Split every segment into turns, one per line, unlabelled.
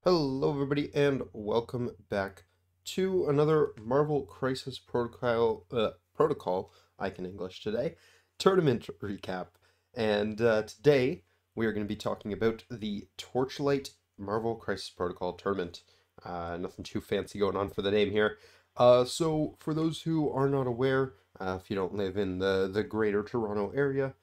Hello, everybody, and welcome back to another Marvel Crisis Protocol. I can English today. Tournament recap, and today we are going to be talking about the Torchlight Marvel Crisis Protocol tournament. Nothing too fancy going on for the name here. So for those who are not aware, if you don't live in the Greater Toronto area,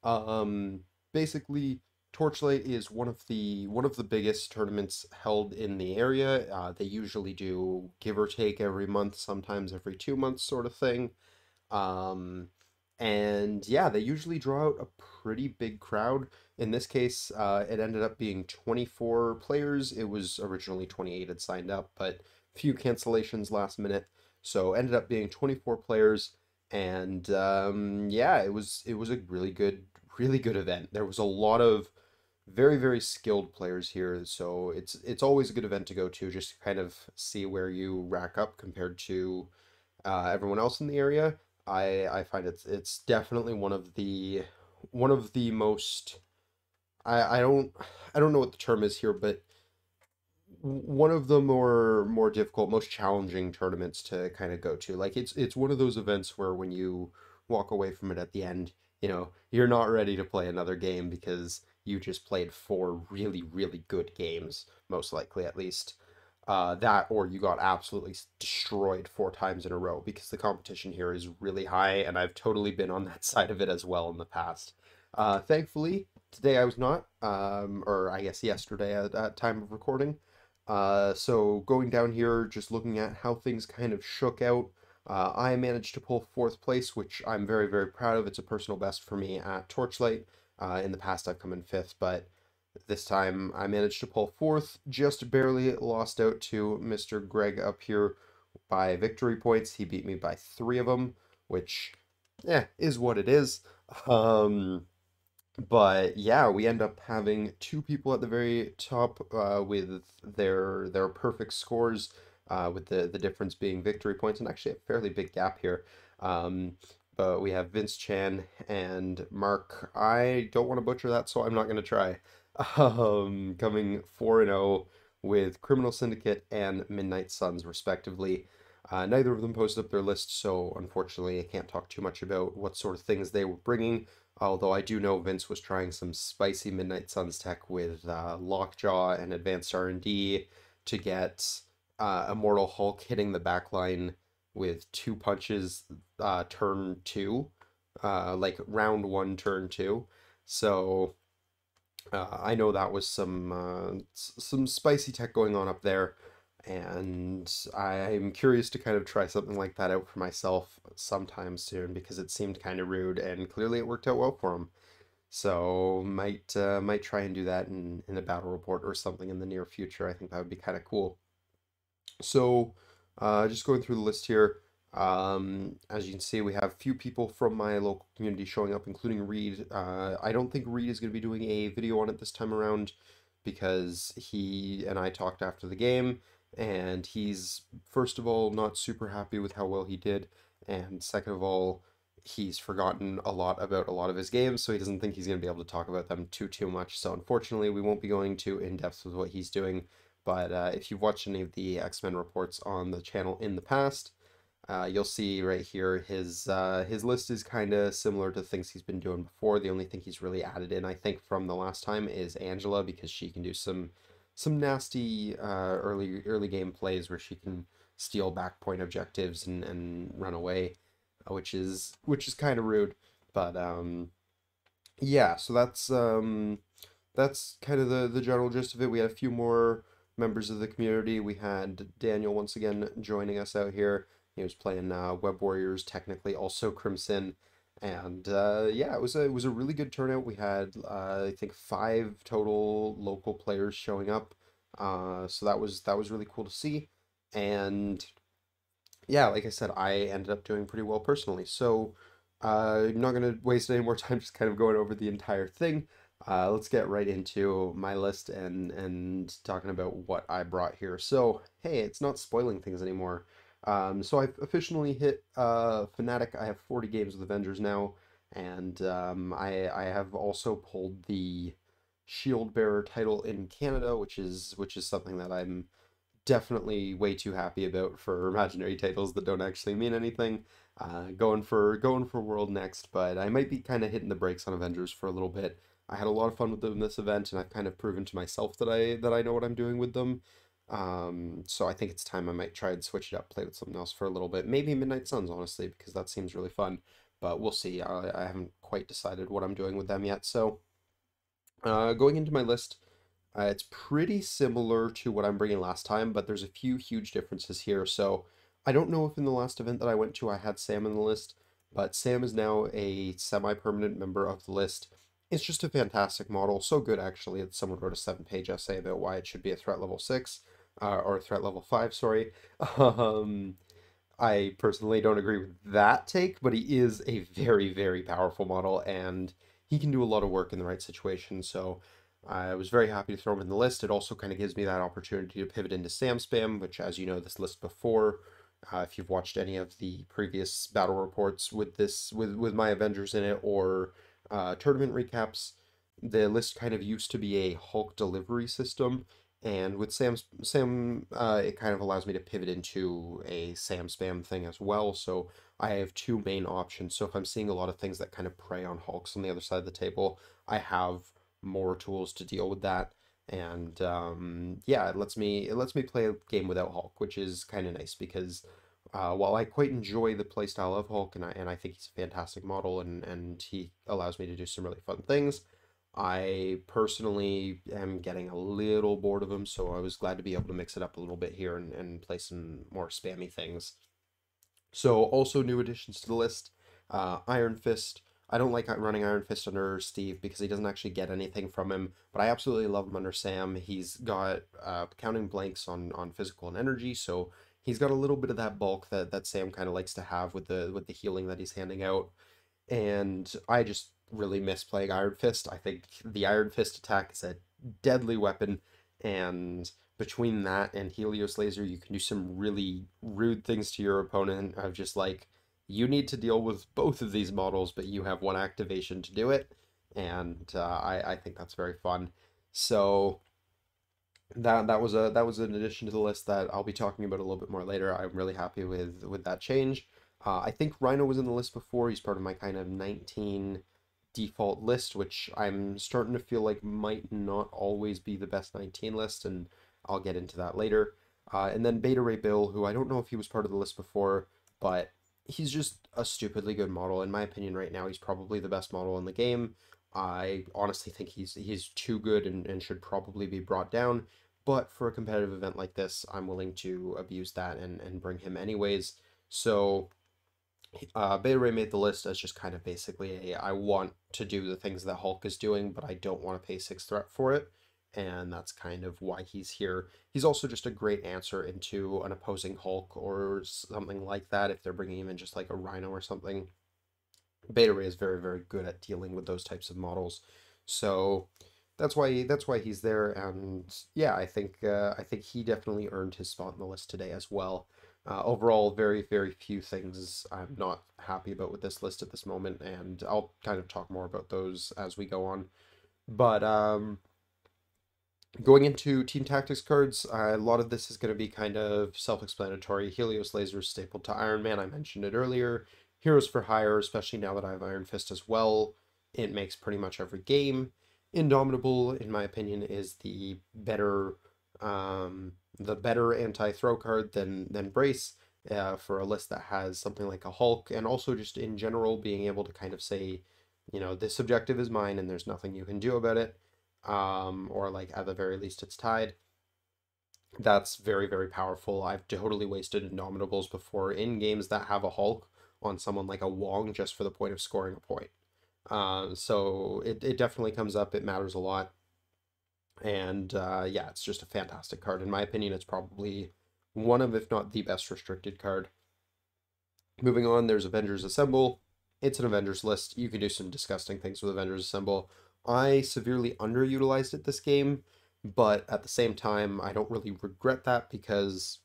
um, basically. Torchlight is one of the biggest tournaments held in the area. They usually do give or take every month, sometimes every 2 months, sort of thing. Um, and yeah, they usually draw out a pretty big crowd. In this case, it ended up being 24 players. It was originally 28 had signed up, but few cancellations last minute, so ended up being 24 players. And yeah, it was a really good event. There was a lot of very skilled players here, so it's always a good event to go to, just to kind of see where you rack up compared to everyone else in the area. I find it's definitely one of the most I don't know what the term is here, but one of the more difficult, most challenging tournaments to kind of go to. Like it's one of those events where when you walk away from it at the end, you're not ready to play another game because you just played four really good games, most likely at least. That or you got absolutely destroyed four times in a row because the competition here is really high, and I've totally been on that side of it as well in the past. Thankfully, today I was not, or I guess yesterday at time of recording. So going down here, just looking at how things kind of shook out, I managed to pull fourth place, which I'm very proud of. It's a personal best for me at Torchlight. In the past, I've come in fifth, but this time I managed to pull fourth, just barely lost out to Mr. Greg up here by victory points. He beat me by three of them, which, is what it is. Um, but yeah, we end up having two people at the very top with their perfect scores, with the difference being victory points, and actually a fairly big gap here. Um, but we have Vince Chan and Mark. I don't want to butcher that, so I'm not going to try. Coming 4-0 with Criminal Syndicate and Midnight Suns, respectively. Neither of them posted up their list, so unfortunately I can't talk too much about what sort of things they were bringing. Although I do know Vince was trying some spicy Midnight Suns tech with Lockjaw and Advanced R&D to get Immortal Hulk hitting the backline with two punches turn two, like round one, turn two. So I know that was some spicy tech going on up there, and I'm curious to kind of try something like that out for myself sometime soon because it seemed kind of rude, and clearly it worked out well for him. So might try and do that in a battle report or something in the near future. I think that would be kind of cool. So, just going through the list here, as you can see, we have few people from my local community showing up, including Reed. I don't think Reed is going to be doing a video on it this time around because he and I talked after the game, and he's, first of all, not super happy with how well he did, and second of all, he's forgotten a lot about a lot of his games, so he doesn't think he's going to be able to talk about them too much. So unfortunately, we won't be going too in depth with what he's doing. But if you've watched any of the X-Men reports on the channel in the past, you'll see right here his list is kind of similar to things he's been doing before. The only thing he's really added in, I think, from the last time is Angela, because she can do some nasty early game plays where she can steal back point objectives and run away, which is kind of rude. But yeah, so that's kind of the general gist of it. We had a few more members of the community. We had Daniel once again joining us out here. He was playing Web Warriors, technically also Crimson, and yeah, it was a really good turnout. We had I think five total local players showing up, so that was really cool to see. And yeah, like I said, I ended up doing pretty well personally. So I'm not gonna waste any more time just kind of going over the entire thing. Let's get right into my list and talking about what I brought here. So hey, it's not spoiling things anymore. So I've officially hit Fnatic. I have 40 games with Avengers now, and I have also pulled shield bearer title in Canada, which is something that I'm definitely way too happy about for imaginary titles that don't actually mean anything. Going for world next, but I might be kind of hitting the brakes on Avengers for a little bit. I had a lot of fun with them in this event, and I've kind of proven to myself that I know what I'm doing with them. So I think it's time I might try and switch it up, play with something else for a little bit. Maybe Midnight Suns, honestly, because that seems really fun. But we'll see. I haven't quite decided what I'm doing with them yet. So going into my list. It's pretty similar to what I'm bringing last time, but there's a few huge differences here. So I don't know if in the last event that I went to I had Sam in the list, but Sam is now a semi-permanent member of the list. It's just a fantastic model, so good actually that someone wrote a 7-page essay about why it should be a threat level 6, or a threat level 5, sorry. Um, I personally don't agree with that take, but he is a very, very powerful model, and he can do a lot of work in the right situation. So I was very happy to throw him in the list. It also kind of gives me that opportunity to pivot into Sam Spam, which, as you know, this list before, if you've watched any of the previous battle reports with this, with my Avengers in it, or tournament recaps, the list kind of used to be a Hulk delivery system. And with Sam, it kind of allows me to pivot into a Sam spam thing as well. So I have two main options. So if I'm seeing a lot of things that kind of prey on Hulks on the other side of the table, I have more tools to deal with that. And yeah, it lets me play a game without Hulk, which is kind of nice because while I quite enjoy the playstyle of Hulk, and I think he's a fantastic model, and he allows me to do some really fun things. I personally am getting a little bored of him, so I was glad to be able to mix it up a little bit here and play some more spammy things. So also new additions to the list, Iron Fist. I don't like running Iron Fist under Steve because he doesn't actually get anything from him, but I absolutely love him under Sam. He's got counting blanks on physical and energy, so he's got a little bit of that bulk that Sam kind of likes to have with the healing that he's handing out. And I just really miss playing Iron Fist. I think the Iron Fist attack is a deadly weapon, and between that and Helios Laser, you can do some really rude things to your opponent of just like, you need to deal with both of these models, but you have one activation to do it, and I think that's very fun. So that was an addition to the list that I'll be talking about a little bit more later. I'm really happy with that change. I think Rhino was in the list before. He's part of my kind of 19 default list, which I'm starting to feel like might not always be the best 19 list, and I'll get into that later. And then Beta Ray Bill, who I don't know if he was part of the list before, but he's just a stupidly good model. In my opinion, right now, he's probably the best model in the game. I honestly think he's too good and should probably be brought down. But for a competitive event like this, I'm willing to abuse that and bring him anyways. So Beta Ray made the list as just kind of basically I want to do the things that Hulk is doing, but I don't want to pay 6 threat for it. And that's kind of why he's here. He's also just a great answer into an opposing Hulk or something like that if they're bringing him in just like a Rhino or something. Beta Ray is very, very good at dealing with those types of models. So that's why he's there, and yeah, I think he definitely earned his spot in the list today as well. Overall, very, very few things I'm not happy about with this list at this moment, and I'll kind of talk more about those as we go on. But going into team tactics cards, a lot of this is going to be kind of self-explanatory. Helios Laser is stapled to Iron Man, I mentioned it earlier. Heroes for Hire, especially now that I have Iron Fist as well, it makes pretty much every game. Indomitable, in my opinion, is the better anti-throw card than Brace, for a list that has something like a Hulk, and also just in general being able to kind of say, this objective is mine and there's nothing you can do about it, or like at the very least it's tied. That's very, very powerful. I've totally wasted Indomitables before in games that have a Hulk on someone like a Wong just for the point of scoring a point. So it definitely comes up. It matters a lot. And yeah, it's just a fantastic card. In my opinion, it's probably one of, if not the best restricted card. Moving on, there's Avengers Assemble. It's an Avengers list. You can do some disgusting things with Avengers Assemble. I severely underutilized it this game, but at the same time, I don't really regret that because,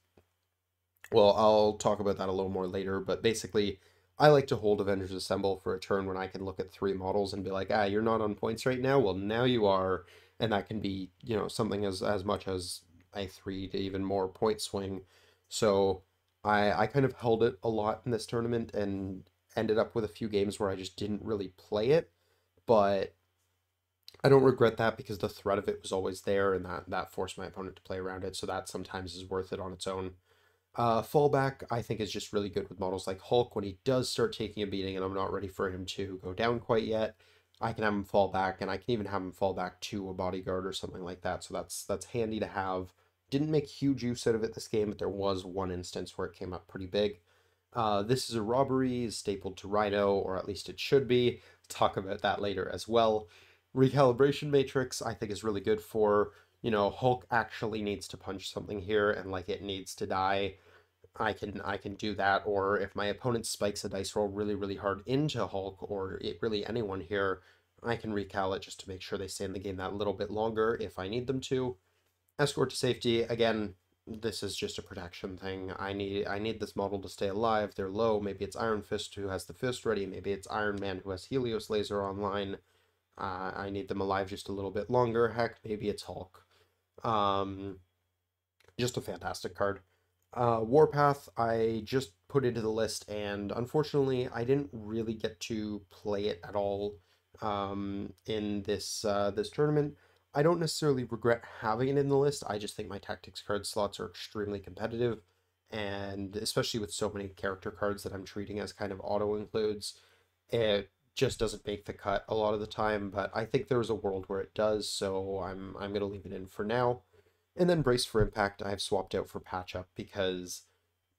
well, I'll talk about that a little more later, but basically, I like to hold Avengers Assemble for a turn when I can look at 3 models and be like, you're not on points right now? Well, now you are. and that can be, something as much as a 3 to even more point swing. So I kind of held it a lot in this tournament and ended up with a few games where I just didn't really play it, but I don't regret that because the threat of it was always there, and that forced my opponent to play around it. So that sometimes is worth it on its own. Fallback, I think, is just really good with models like Hulk. When he does start taking a beating and I'm not ready for him to go down quite yet, I can have him fall back, and I can even have him fall back to a bodyguard or something like that. So that's handy to have. Didn't make huge use out of it this game, but there was one instance where it came up pretty big. This is a robbery, is stapled to Rhino, or at least it should be. Talk about that later as well. Recalibration Matrix, I think, is really good for, Hulk actually needs to punch something here and like it needs to die. I can do that, or if my opponent spikes a dice roll really, really hard into Hulk, or really anyone here, I can recal it just to make sure they stay in the game that little bit longer if I need them to. Escort to safety, again, this is just a protection thing. I need this model to stay alive. They're low. Maybe it's Iron Fist who has the fist ready. Maybe it's Iron Man who has Helios Laser online. I need them alive just a little bit longer. Heck, maybe it's Hulk. Um, just a fantastic card. Warpath, I just put into the list, and unfortunately, I didn't really get to play it at all in this tournament. I don't necessarily regret having it in the list. I just think my tactics card slots are extremely competitive, and especially with so many character cards that I'm treating as kind of auto includes, it just doesn't make the cut a lot of the time. But I think there's a world where it does, so I'm gonna leave it in for now. And then Brace for Impact, I've swapped out for Patch Up because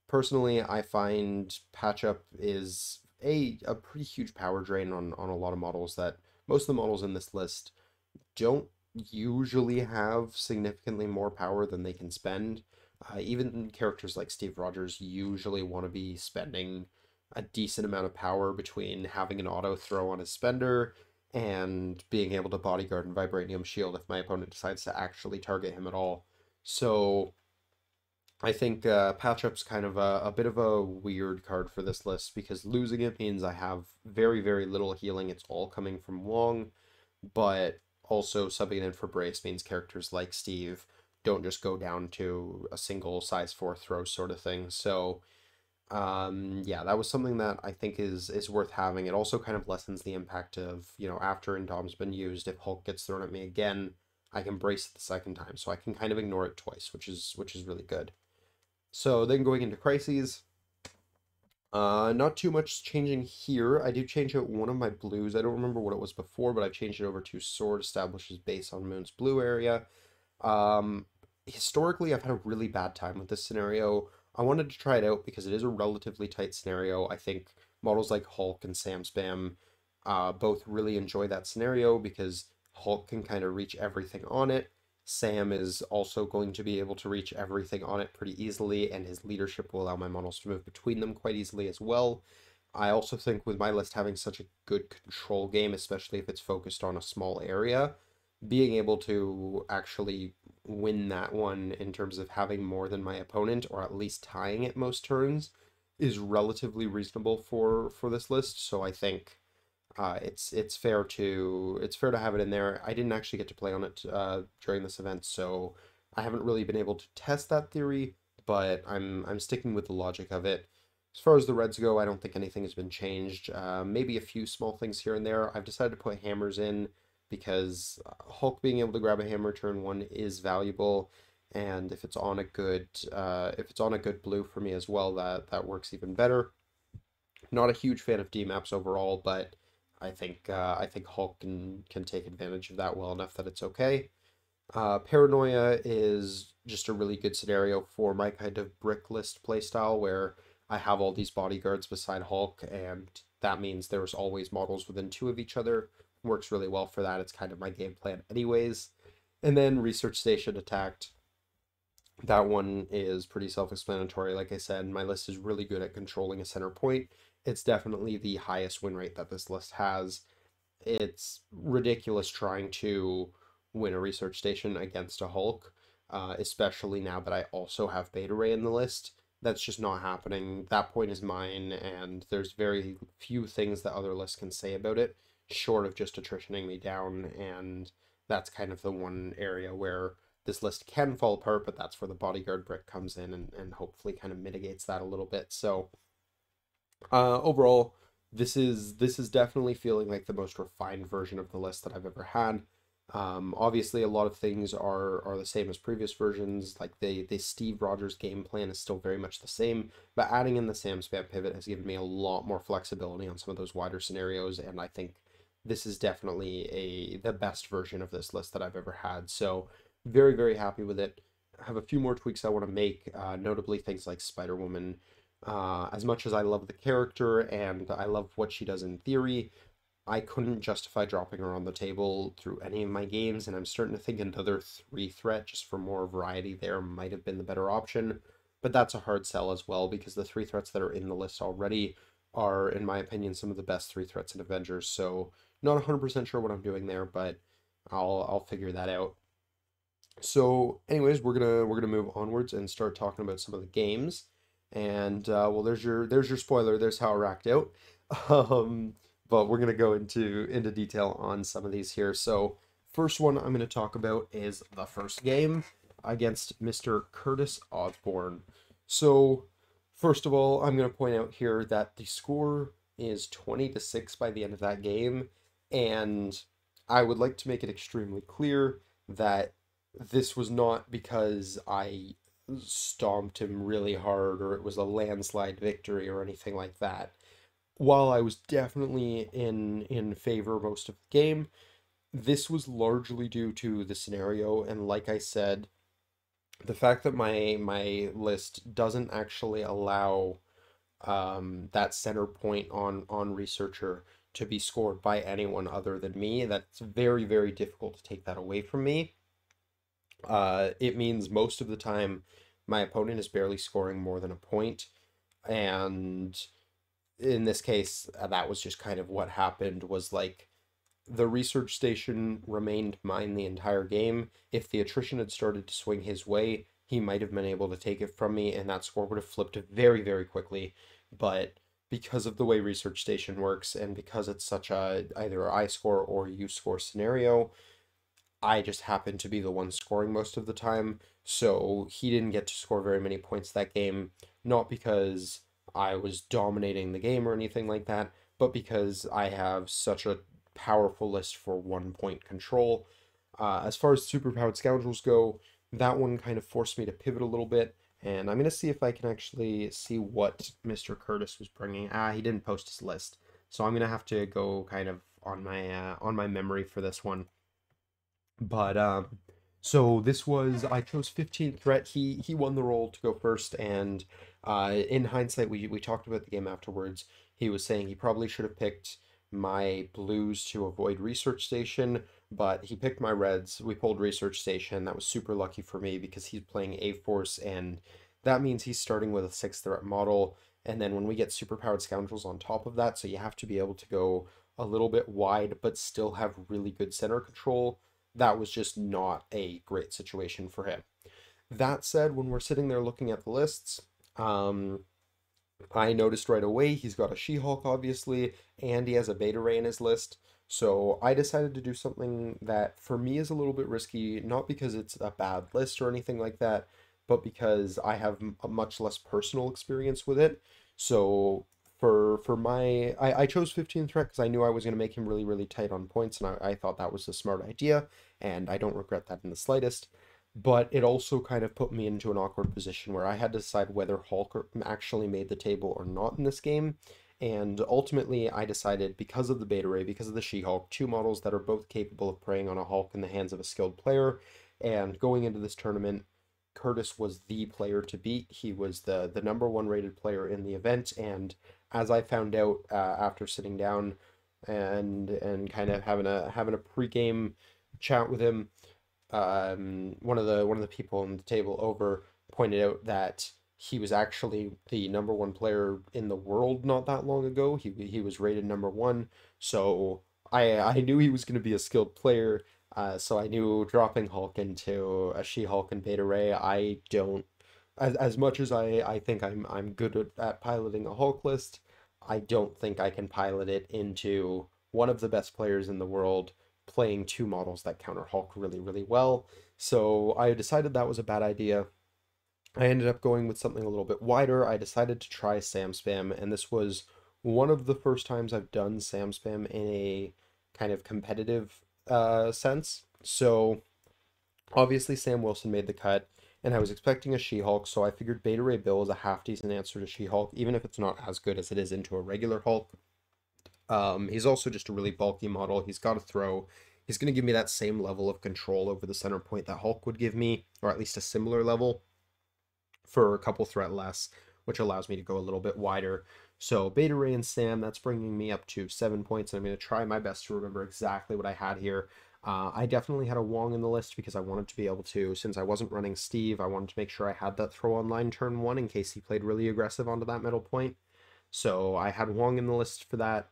personally I find Patch Up is a pretty huge power drain on a lot of models that most of the models in this list don't usually have significantly more power than they can spend. Even characters like Steve Rogers usually want to be spending a decent amount of power between having an auto throw on his spender and being able to bodyguard and vibranium shield if my opponent decides to actually target him at all. So I think Patch Up's kind of a bit of a weird card for this list because losing it means I have very, very little healing. It's all coming from Wong, but also subbing in for Brace means characters like Steve don't just go down to a single size 4 throw sort of thing. So yeah, that was something that I think is worth having. It also kind of lessens the impact of, after Indom's been used, if Hulk gets thrown at me again, I can brace it the second time. So I can kind of ignore it twice, which is really good. So then going into crises, not too much changing here. I do change out one of my blues. I don't remember what it was before, but I changed it over to Sword establishes base on Moon's blue area. Um, Historically, I've had a really bad time with this scenario. I wanted to try it out because it is a relatively tight scenario. I think models like Hulk and Sam Spam both really enjoy that scenario because Hulk can kind of reach everything on it. Sam is also going to be able to reach everything on it pretty easily, and his leadership will allow my models to move between them quite easily as well. I also think with my list having such a good control game, especially if it's focused on a small area, being able to actually win that one in terms of having more than my opponent, or at least tying it most turns, is relatively reasonable for this list. So I think it's fair to have it in there. I didn't actually get to play on it during this event, so I haven't really been able to test that theory, but I'm sticking with the logic of it. As far as the Reds go, I don't think anything has been changed. Maybe a few small things here and there. I've decided to put hammers in because Hulk being able to grab a hammer turn one is valuable, and if it's on a good blue for me as well, that works even better. Not a huge fan of D maps overall, but I think Hulk can take advantage of that well enough that it's okay. Paranoia is just a really good scenario for my kind of brick list playstyle where I have all these bodyguards beside Hulk, and that means there's always models within two of each other. Works really well for that. It's kind of my game plan anyways. And then Research Station Attacked. That one is pretty self-explanatory. Like I said, my list is really good at controlling a center point. It's definitely the highest win rate that this list has. It's ridiculous trying to win a research station against a Hulk, especially now that I also have Beta Ray in the list. That's just not happening. That point is mine, and there's very few things that other lists can say about it, short of just attritioning me down, and that's kind of the one area where this list can fall apart, but that's where the bodyguard brick comes in and hopefully kind of mitigates that a little bit. So overall, this is definitely feeling like the most refined version of the list that I've ever had. Obviously, a lot of things are the same as previous versions. Like the Steve Rogers game plan is still very much the same, but adding in the Sam Spam pivot has given me a lot more flexibility on some of those wider scenarios, and I think this is definitely the best version of this list that I've ever had. So very, very happy with it. I have a few more tweaks I want to make, notably things like Spider-Woman. As much as I love the character and I love what she does in theory, I couldn't justify dropping her on the table through any of my games, and I'm starting to think another 3 threat just for more variety there might have been the better option. But that's a hard sell as well because the 3 threats that are in the list already are, in my opinion, some of the best 3 threats in Avengers. So not 100% sure what I'm doing there, but I'll figure that out. So, anyways, we're gonna move onwards and start talking about some of the games. And well, there's your spoiler. There's how it racked out. Um, but we're gonna go into detail on some of these here. So, first one I'm gonna talk about is the first game against Mr. Curtis Osborne. So, first of all, I'm gonna point out here that the score is 20-6 by the end of that game, and I would like to make it extremely clear that this was not because I stomped him really hard or it was a landslide victory or anything like that. While I was definitely in favor most of the game, this was largely due to the scenario, and like I said, the fact that my list doesn't actually allow that center point on researcher to be scored by anyone other than me. That's very, very difficult to take that away from me. It means most of the time my opponent is barely scoring more than a point, and in this case, that was just kind of what happened. Was like the research station remained mine the entire game. If the attrition had started to swing his way, he might have been able to take it from me, and that score would have flipped very, very quickly. But because of the way research station works, and because it's such a either I score or you score scenario, I just happened to be the one scoring most of the time, so he didn't get to score very many points that game, not because I was dominating the game or anything like that, but because I have such a powerful list for 1 point control. As far as superpowered scoundrels go, that one kind of forced me to pivot a little bit, and I'm gonna see if I can actually see what Mr. Curtis was bringing. He didn't post his list, so I'm gonna have to go kind of on my memory for this one. But so this was I chose 15th threat. He won the role to go first, and in hindsight, we talked about the game afterwards. He was saying he probably should have picked my blues to avoid research station, but he picked my reds. We pulled research station. That was super lucky for me because he's playing A Force, and that means he's starting with a 6 threat model. And then when we get superpowered scoundrels on top of that, so you have to be able to go a little bit wide but still have really good center control. That was just not a great situation for him. That said, when we're sitting there looking at the lists, I noticed right away he's got a She-Hulk, obviously, and he has a Beta Ray in his list. So I decided to do something that for me is a little bit risky, not because it's a bad list or anything like that, but because I have a much less personal experience with it. So for my I chose 15th threat because I knew I was going to make him really, really tight on points, and I thought that was a smart idea, and I don't regret that in the slightest. But it also kind of put me into an awkward position where I had to decide whether Hulk actually made the table or not in this game. And ultimately, I decided because of the Beta Ray, because of the She-Hulk, two models that are both capable of preying on a Hulk in the hands of a skilled player. And going into this tournament, Curtis was the player to beat. He was the number one rated player in the event. And as I found out after sitting down and kind of having a pregame chat with him, one of the people on the table over pointed out that he was actually the number one player in the world not that long ago. He was rated number one, so I knew he was going to be a skilled player. So I knew dropping Hulk into a She-Hulk and Beta Ray, I don't as much as I think I'm good at piloting a Hulk list, I don't think I can pilot it into one of the best players in the world playing two models that counter Hulk really, really well. So I decided that was a bad idea. I ended up going with something a little bit wider. I decided to try Sam Spam, and this was one of the first times I've done Sam Spam in a kind of competitive sense. So obviously Sam Wilson made the cut, and I was expecting a She-Hulk, so I figured Beta Ray Bill is a half decent answer to She-Hulk, even if it's not as good as it is into a regular Hulk. He's also just a really bulky model. He's got a throw. He's going to give me that same level of control over the center point that Hulk would give me, or at least a similar level for a couple threat less, which allows me to go a little bit wider. So Beta Ray and Sam, that's bringing me up to 7 points, and I'm going to try my best to remember exactly what I had here. I definitely had a Wong in the list because I wanted to be able to, since I wasn't running Steve, I wanted to make sure I had that throw on line turn 1 in case he played really aggressive onto that middle point. So I had Wong in the list for that.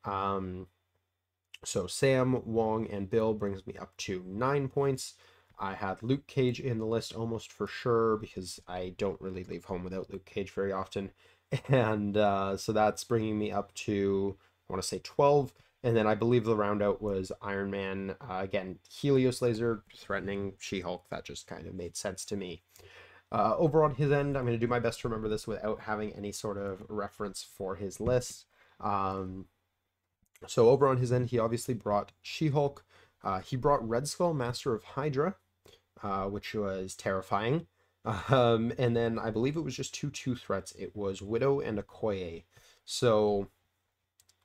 So Sam, Wong, and Bill brings me up to 9 points. I had Luke Cage in the list almost for sure because I don't really leave home without Luke Cage very often. And so that's bringing me up to, I want to say 12. And then I believe the roundout was Iron Man. Again, Helios Laser, threatening She-Hulk. That just kind of made sense to me. Over on his end, I'm going to do my best to remember this without having any sort of reference for his list. So over on his end, he obviously brought She-Hulk. He brought Red Skull, Master of Hydra, which was terrifying. And then I believe it was just two threats. It was Widow and Okoye. So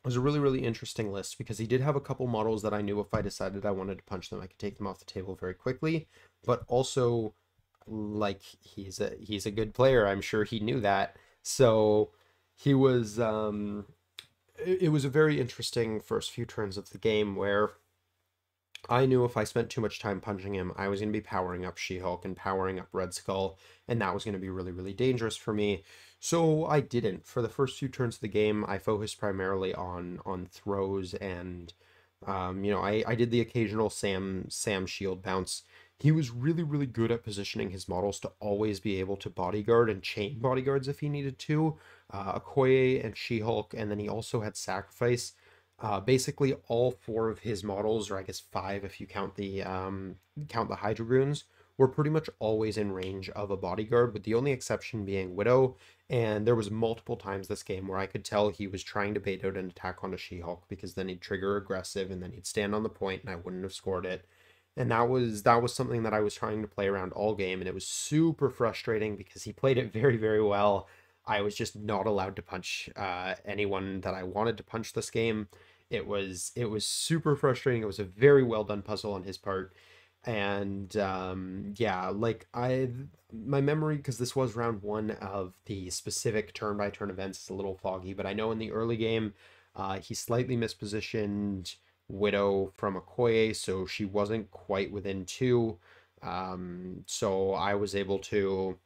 it was a really, really interesting list because he did have a couple models that I knew if I decided I wanted to punch them, I could take them off the table very quickly. But also, like, he's a good player. I'm sure he knew that. So he was it was a very interesting first few turns of the game where I knew if I spent too much time punching him, I was going to be powering up She-Hulk and powering up Red Skull, and that was going to be really, really dangerous for me. So I didn't. For the first few turns of the game, I focused primarily on throws and, I did the occasional Sam shield bounce. He was really, really good at positioning his models to always be able to bodyguard and chain bodyguards if he needed to. Okoye and She-Hulk, and then he also had Sacrifice. Basically, all four of his models, or I guess five if you count the Hydra Goons, were pretty much always in range of a bodyguard, with the only exception being Widow. And there was multiple times this game where I could tell he was trying to bait out an attack onto She-Hulk because then he'd trigger aggressive and then he'd stand on the point and I wouldn't have scored it. And that was something that I was trying to play around all game, and it was super frustrating because he played it very, very well. I was just not allowed to punch anyone that I wanted to punch this game. It was super frustrating. It was a very well done puzzle on his part. And yeah, like my memory, because this was round 1 of the specific turn by turn events, is a little foggy, but I know in the early game he slightly mispositioned Widow from Okoye, so she wasn't quite within 2. So I was able to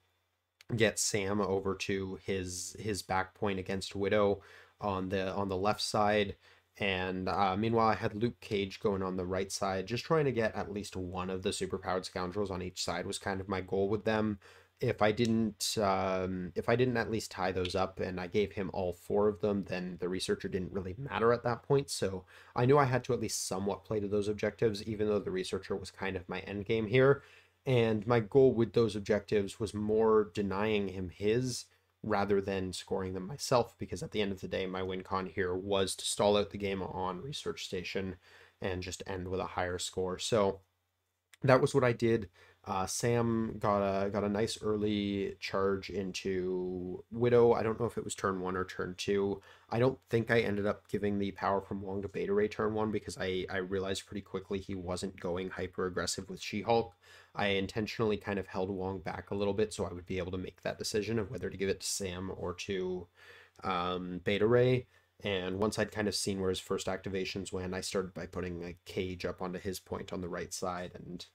get Sam over to his back point against Widow on the left side. And meanwhile, I had Luke Cage going on the right side, just trying to get at least one of the superpowered scoundrels on each side was kind of my goal with them. If I didn't at least tie those up and I gave him all 4 of them, then the researcher didn't really matter at that point. So I knew I had to at least somewhat play to those objectives, even though the researcher was kind of my end game here. And my goal with those objectives was more denying him his rather than scoring them myself, because at the end of the day, my win con here was to stall out the game on research station and just end with a higher score. So that was what I did. Sam got a nice early charge into Widow. I don't know if it was turn 1 or turn 2. I don't think I ended up giving the power from Wong to Beta Ray turn 1 because I realized pretty quickly he wasn't going hyper aggressive with She-Hulk. I intentionally kind of held Wong back a little bit so I would be able to make that decision of whether to give it to Sam or to Beta Ray. And once I'd kind of seen where his first activations went, I started by putting a cage up onto his point on the right side, and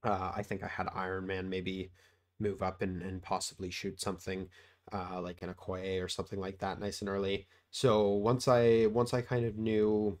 I think I had Iron Man maybe move up and possibly shoot something like an Okoye or something like that nice and early. So once I kind of knew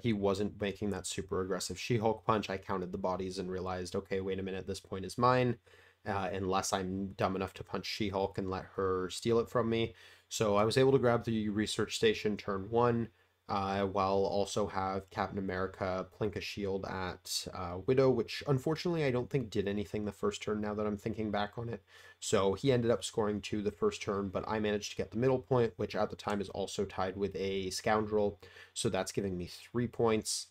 he wasn't making that super aggressive She-Hulk punch, I counted the bodies and realized, okay, wait a minute, this point is mine, unless I'm dumb enough to punch She-Hulk and let her steal it from me. So I was able to grab the research station turn 1. while also have Captain America plink a shield at Widow, which unfortunately I don't think did anything the first turn now that I'm thinking back on it. So he ended up scoring 2 the first turn, but I managed to get the middle point, which at the time is also tied with a Scoundrel. So that's giving me 3 points.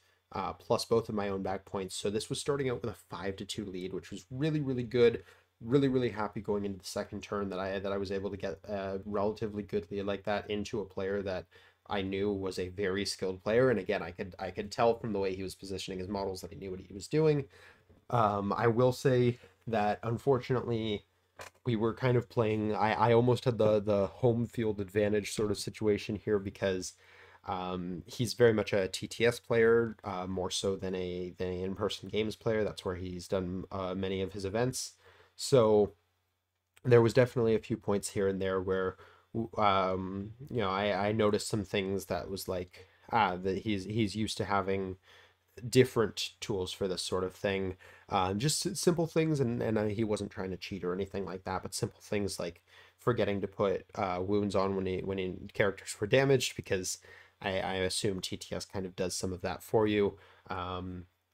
Plus both of my own back points. So this was starting out with a 5-2 lead, which was really, really good. Really, really happy going into the second turn that I was able to get a relatively good lead like that into a player that I knew was a very skilled player. And again, I could tell from the way he was positioning his models that he knew what he was doing. I will say that unfortunately we were kind of playing. I almost had the home field advantage sort of situation here because he's very much a TTS player, more so than a in-person games player. That's where he's done many of his events. So there was definitely a few points here and there where I noticed some things that was like that he's used to having different tools for this sort of thing. Just simple things, and he wasn't trying to cheat or anything like that, but simple things like forgetting to put wounds on when characters were damaged, because I assume TTS kind of does some of that for you.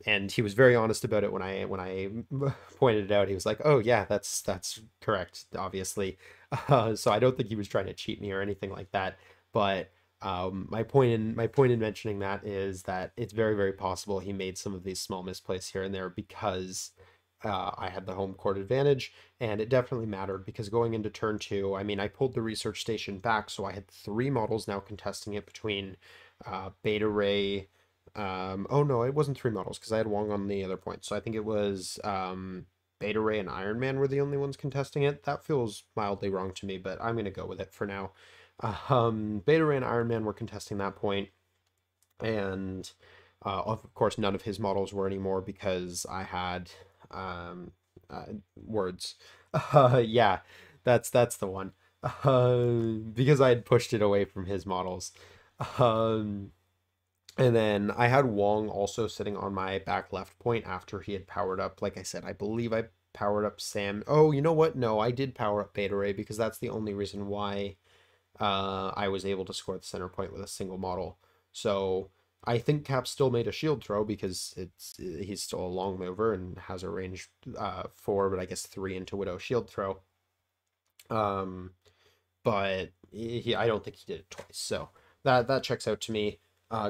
And he was very honest about it when I pointed it out. He was like, "Oh yeah, that's correct, obviously." So I don't think he was trying to cheat me or anything like that. But my point in mentioning that is that it's very, very possible he made some of these small misplays here and there because I had the home court advantage, and it definitely mattered because going into turn 2, I mean, I pulled the research station back, so I had 3 models now contesting it between Beta Ray. Oh no, it wasn't 3 models because I had Wong on the other point, so I think it was Beta Ray and Iron Man were the only ones contesting it. That feels mildly wrong to me, but I'm gonna go with it for now. Beta Ray and Iron Man were contesting that point, and of course, none of his models were anymore because I had words. Yeah, that's the one. Because I had pushed it away from his models. Um, and then I had Wong also sitting on my back left point after he had powered up. Like I said, I believe I powered up Sam. Oh, you know what? No, I did power up Beta Ray because that's the only reason why I was able to score the center point with a single model. So I think Cap still made a shield throw because he's still a long mover and has a range 4, but I guess 3 into Widow shield throw. Um, but I don't think he did it twice. So that checks out to me.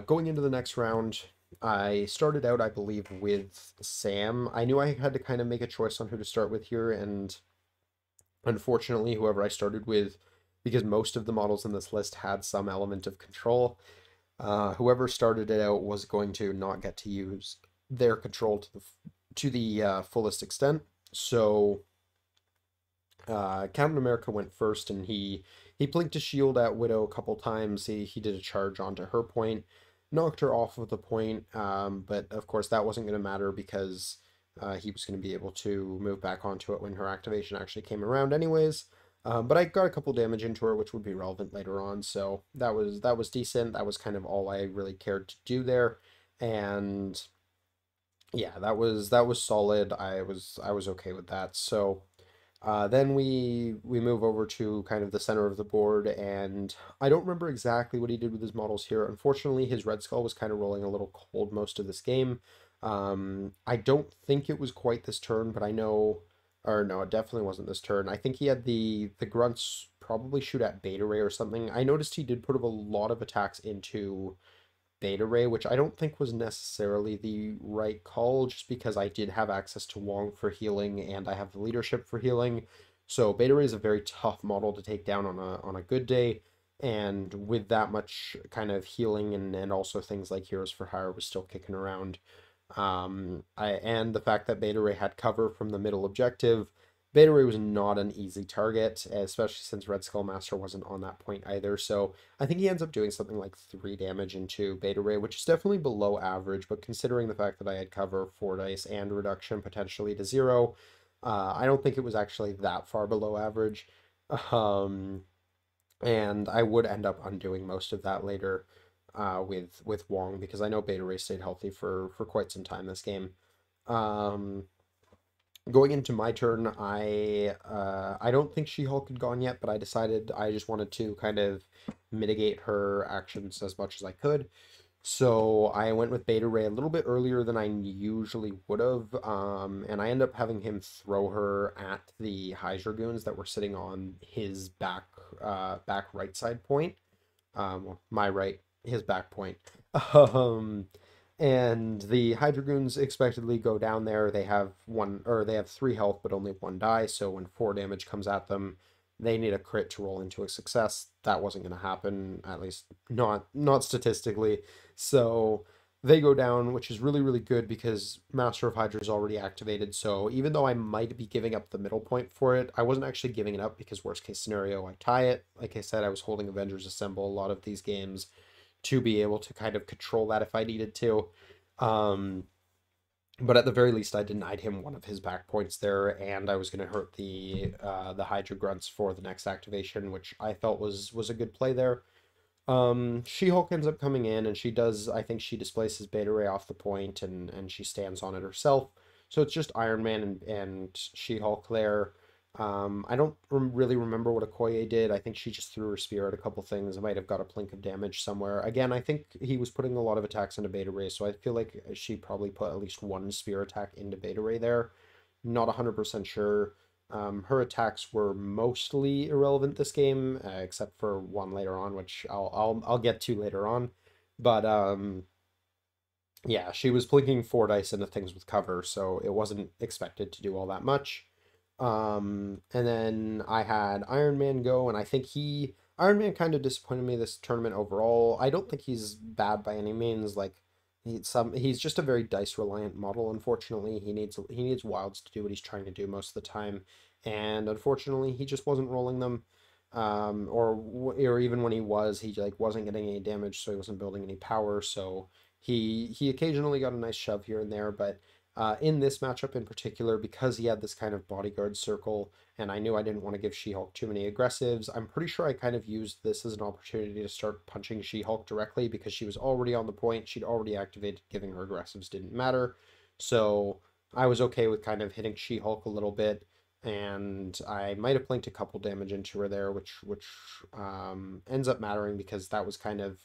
Going into the next round, I started out, I believe, with Sam. I knew I had to kind of make a choice on who to start with here, and unfortunately, whoever I started with, because most of the models in this list had some element of control, whoever started it out was going to not get to use their control to the fullest extent. So Captain America went first, and he blinked a shield at Widow a couple times. He did a charge onto her point, knocked her off of the point, but of course that wasn't going to matter because he was going to be able to move back onto it when her activation actually came around anyways. But I got a couple damage into her, which would be relevant later on, so that was decent. That was kind of all I really cared to do there, and yeah, that was solid. I was okay with that. So then we move over to kind of the center of the board, and I don't remember exactly what he did with his models here. Unfortunately, his Red Skull was kind of rolling a little cold most of this game. I don't think it was quite this turn, but I know, or no, it definitely wasn't this turn. I think he had the grunts probably shoot at Beta Ray or something. I noticed he did put a lot of attacks into Beta Ray, which I don't think was necessarily the right call, just because I did have access to Wong for healing and I have the leadership for healing. So Beta Ray is a very tough model to take down on a good day, and with that much kind of healing and also things like Heroes for Hire was still kicking around. And the fact that Beta Ray had cover from the middle objective, Beta Ray was not an easy target, especially since Red Skull Master wasn't on that point either. So I think he ends up doing something like 3 damage into Beta Ray, which is definitely below average, but considering the fact that I had cover, 4 dice, and reduction potentially to 0, I don't think it was actually that far below average. Um, and I would end up undoing most of that later with Wong, because I know Beta Ray stayed healthy for quite some time this game. Um, Going into my turn, I don't think She-Hulk had gone yet, but I decided I just wanted to kind of mitigate her actions as much as I could. So I went with Beta Ray a little bit earlier than I usually would have, and I ended up having him throw her at the Hydra goons that were sitting on his back right side point. Well, my right, his back point. Um, and the Hydra goons expectedly go down there. They have one, or they have 3 health, but only 1 die. So when 4 damage comes at them, they need a crit to roll into a success. That wasn't going to happen, at least not statistically. So they go down, which is really, really good because Master of Hydra is already activated. So even though I might be giving up the middle point for it, I wasn't actually giving it up because worst case scenario, I tie it. Like I said, I was holding Avengers Assemble a lot of these games to be able to kind of control that if I needed to. Um, but at the very least, I denied him one of his back points there, and I was going to hurt the Hydra grunts for the next activation, which I felt was a good play there. She-Hulk ends up coming in, and she does, I think she displaces Beta Ray off the point, and she stands on it herself. So it's just Iron Man and She-Hulk there. I don't really remember what Okoye did. I think she just threw her spear at a couple things. I might have got a plink of damage somewhere. Again, I think he was putting a lot of attacks into Beta Ray, so I feel like she probably put at least one spear attack into Beta Ray there. Not 100% sure. Her attacks were mostly irrelevant this game, except for one later on, which I'll get to later on. But yeah, she was plinking 4 dice into things with cover, so it wasn't expected to do all that much. And then I had Iron Man go, and I think Iron Man kind of disappointed me this tournament overall. I don't think he's bad by any means. Like he's just a very dice reliant model. Unfortunately, he needs wilds to do what he's trying to do most of the time, and unfortunately, he just wasn't rolling them. Or even when he was, he like wasn't getting any damage, so he wasn't building any power. So he occasionally got a nice shove here and there, but in this matchup in particular, because he had this kind of bodyguard circle, and I knew I didn't want to give She-Hulk too many aggressives, I'm pretty sure I kind of used this as an opportunity to start punching She-Hulk directly because she was already on the point. She'd already activated, giving her aggressives didn't matter. So I was okay with kind of hitting She-Hulk a little bit, and I might have blinked a couple damage into her there, which ends up mattering because that was kind of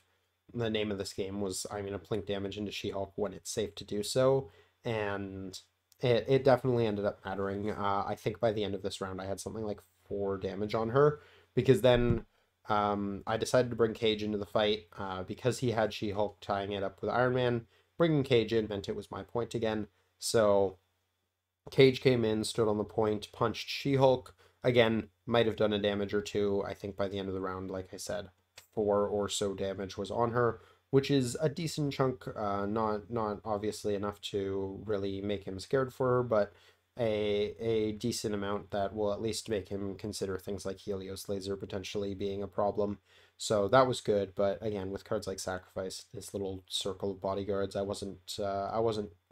the name of this game was I'm going to plink damage into She-Hulk when it's safe to do so, and it definitely ended up mattering. I think by the end of this round, I had something like 4 damage on her because then I decided to bring Cage into the fight because he had She-Hulk tying it up with Iron Man. Bringing Cage in meant it was my point again. So Cage came in, stood on the point, punched She-Hulk. Again, might have done a damage or two. I think by the end of the round, like I said, 4 or so damage was on her, which is a decent chunk. Not obviously enough to really make him scared for her, but a decent amount that will at least make him consider things like Helios Laser potentially being a problem. So that was good, but again, with cards like Sacrifice, this little circle of bodyguards, I wasn't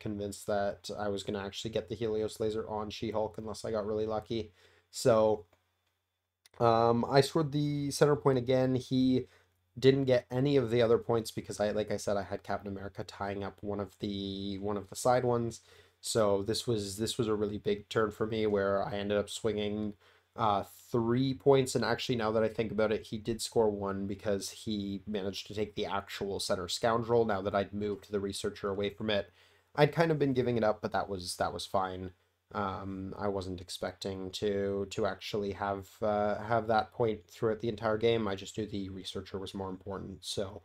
convinced that I was gonna actually get the Helios Laser on She-Hulk unless I got really lucky. So I scored the center point again. He didn't get any of the other points because like I said, I had Captain America tying up one of the side ones. So this was a really big turn for me where I ended up swinging 3 points, and actually now that I think about it, he did score one because he managed to take the actual center scoundrel. Now that I'd moved the researcher away from it, I'd kind of been giving it up, but that was fine. I wasn't expecting to actually have that point throughout the entire game. I just knew the researcher was more important. So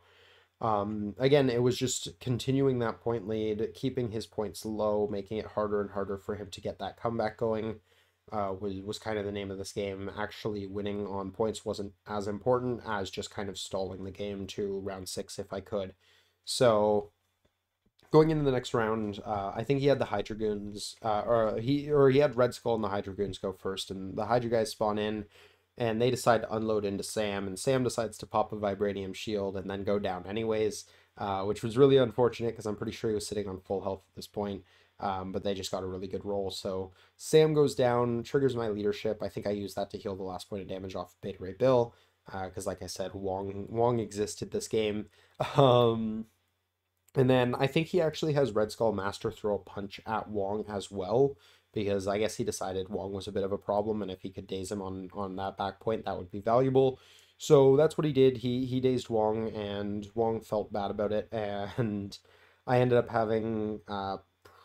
again, it was just continuing that point lead, keeping his points low, making it harder and harder for him to get that comeback going. Was kind of the name of this game. Actually, winning on points wasn't as important as just kind of stalling the game to round 6 if I could. So going into the next round, I think he had the Hydra Goons, or he had Red Skull and the Hydra Goons go first, and the Hydra guys spawn in, and they decide to unload into Sam, and Sam decides to pop a Vibranium Shield and then go down anyways, which was really unfortunate because I'm pretty sure he was sitting on full health at this point, but they just got a really good roll. So Sam goes down, triggers my leadership. I think I used that to heal the last point of damage off Beta Ray Bill, because like I said, Wong existed this game. Um, and then I think he actually has Red Skull Master throw a punch at Wong as well, because I guess he decided Wong was a bit of a problem, and if he could daze him on that back point, that would be valuable. So that's what he did. He dazed Wong, and Wong felt bad about it, and I ended up having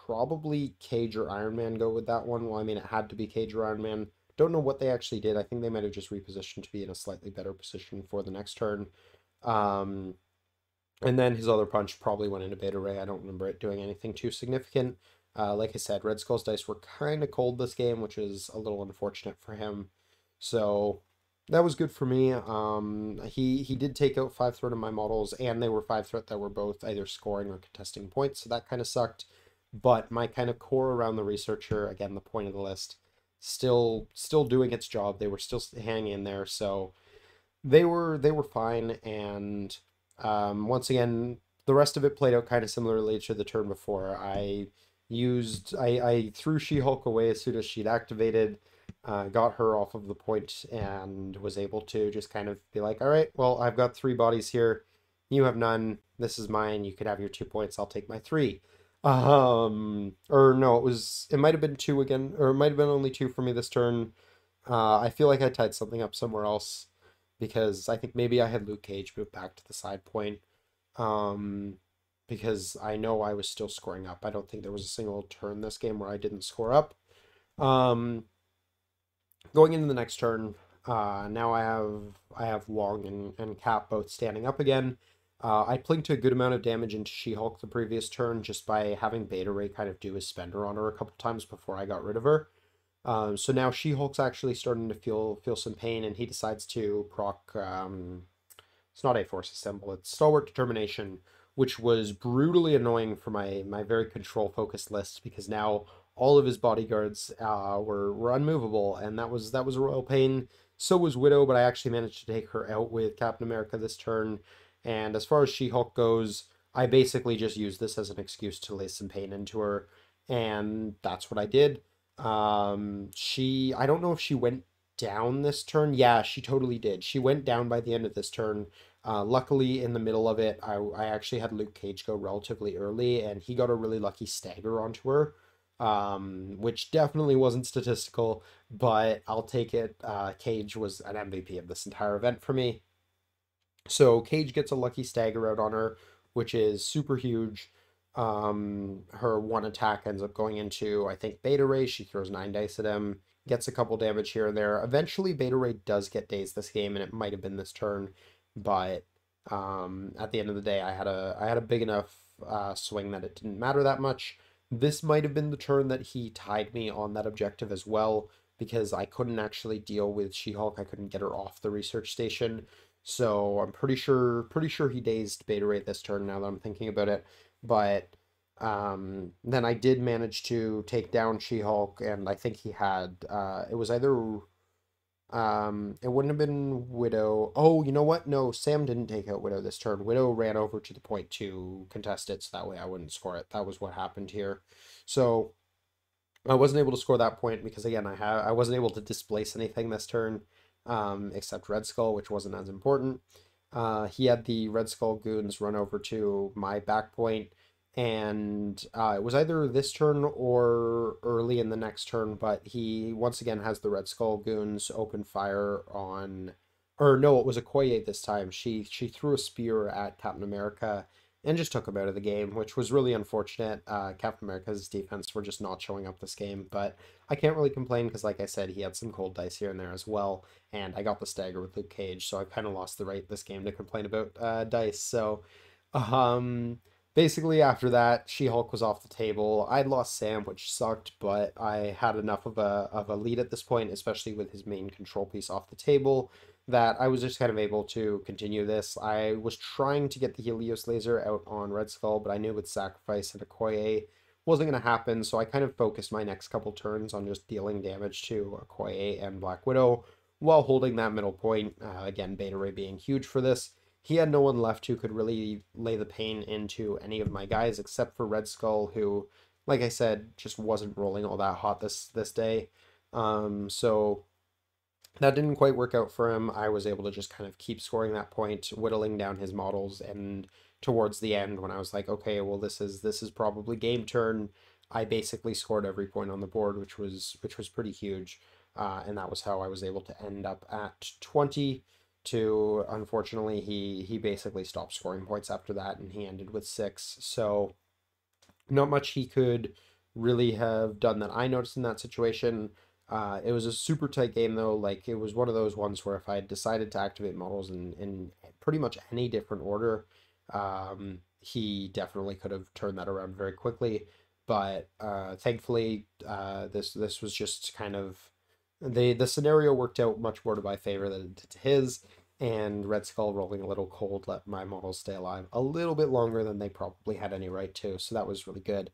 probably Cage or Iron Man go with that one. Well, I mean, it had to be Cage or Iron Man. Don't know what they actually did. I think they might have just repositioned to be in a slightly better position for the next turn. Um, and then his other punch probably went into Beta Ray. I don't remember it doing anything too significant. Like I said, Red Skull's dice were kind of cold this game, which is a little unfortunate for him. So that was good for me. He did take out 5 threat of my models, and they were 5 threat that were both either scoring or contesting points, so that kind of sucked. But my kind of core around the researcher, again, the point of the list, still doing its job. They were still hanging in there, so they were fine. And once again, the rest of it played out kind of similarly to the turn before. I threw She-Hulk away as soon as she'd activated, got her off of the point, and was able to just kind of be like, all right, well, I've got 3 bodies here. You have none. This is mine. You could have your 2 points. I'll take my 3. Or no, it might have been 2 again, or it might have been only 2 for me this turn. I feel like I tied something up somewhere else because I think maybe I had Luke Cage move back to the side point. Um, because I know I was still scoring up. I don't think there was a single turn this game where I didn't score up. Um, Going into the next turn, now I have Wong and Cap both standing up again. I plinked a good amount of damage into She-Hulk the previous turn just by having Beta Ray kind of do his spender on her a couple times before I got rid of her. So now She-Hulk's actually starting to feel some pain, and he decides to proc. It's not a force symbol; it's Stalwart Determination, which was brutally annoying for my very control focused list because now all of his bodyguards were unmovable, and that was a royal pain. So was Widow, but I actually managed to take her out with Captain America this turn. And as far as She-Hulk goes, I basically just used this as an excuse to lay some pain into her, and that's what I did. I don't know if she went down this turn. Yeah, she totally did. She went down by the end of this turn. Luckily, in the middle of it, I actually had Luke Cage go relatively early, and he got a really lucky stagger onto her, which definitely wasn't statistical, but I'll take it. Cage was an MVP of this entire event for me. So Cage gets a lucky stagger out on her, which is super huge. Her one attack ends up going into, I think, Beta Ray. She throws 9 dice at him, gets a couple damage here and there. Eventually, Beta Ray does get dazed this game, and it might have been this turn, but at the end of the day, I had a big enough swing that it didn't matter that much. This might have been the turn that he tied me on that objective as well, because I couldn't actually deal with She-Hulk. I couldn't get her off the research station. So I'm pretty sure he dazed Beta Ray this turn now that I'm thinking about it. But then I did manage to take down She-Hulk, and I think he had it was either it wouldn't have been Widow. Oh, you know what? No, Sam didn't take out Widow this turn. Widow ran over to the point to contest it, so that way I wouldn't score it. That was what happened here. So I wasn't able to score that point because again I wasn't able to displace anything this turn, except Red Skull, which wasn't as important. He had the Red Skull goons run over to my back point, and it was either this turn or early in the next turn, but he once again has the Red Skull goons open fire on, or no, it was a Okoye this time. She threw a spear at Captain America and just took him out of the game, which was really unfortunate. Captain America's defense were just not showing up this game, but I can't really complain because, like I said, he had some cold dice here and there as well, and I got the stagger with Luke Cage, so I kind of lost the right this game to complain about dice. So, um, basically after that, She-Hulk was off the table. I'd lost Sam, which sucked, but I had enough of a lead at this point, especially with his main control piece off the table, that I was just kind of able to continue this. I was trying to get the Helios laser out on Red Skull, but I knew with Sacrifice and Okoye wasn't going to happen, so I kind of focused my next couple turns on just dealing damage to Okoye and Black Widow while holding that middle point. Again, Beta Ray being huge for this. He had no one left who could really lay the pain into any of my guys except for Red Skull, who, like I said, just wasn't rolling all that hot this day. So that didn't quite work out for him. I was able to just kind of keep scoring that point, whittling down his models, and towards the end when I was like, okay, well this is probably game turn. I basically scored every point on the board, which was pretty huge. And that was how I was able to end up at 20 to, unfortunately, he basically stopped scoring points after that, and he ended with 6. So not much he could really have done that I noticed in that situation. It was a super tight game though. Like it was one of those ones where if I had decided to activate models in pretty much any different order, he definitely could have turned that around very quickly. But thankfully, this was just kind of the scenario worked out much more to my favor than it did to his. And Red Skull rolling a little cold let my models stay alive a little bit longer than they probably had any right to. So that was really good.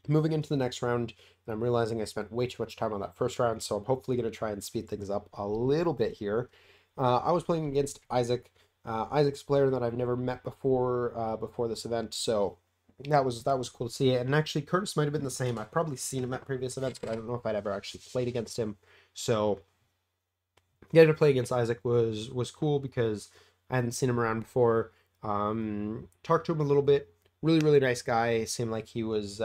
Moving into the next round, and I'm realizing I spent way too much time on that first round, so I'm hopefully going to try and speed things up a little bit here. I was playing against Isaac. Isaac's a player that I've never met before this event, so that was cool to see. And actually, Curtis might have been the same. I've probably seen him at previous events, but I don't know if I'd ever actually played against him. So getting to play against Isaac was cool because I hadn't seen him around before. Talked to him a little bit. Really, really nice guy. Seemed like he was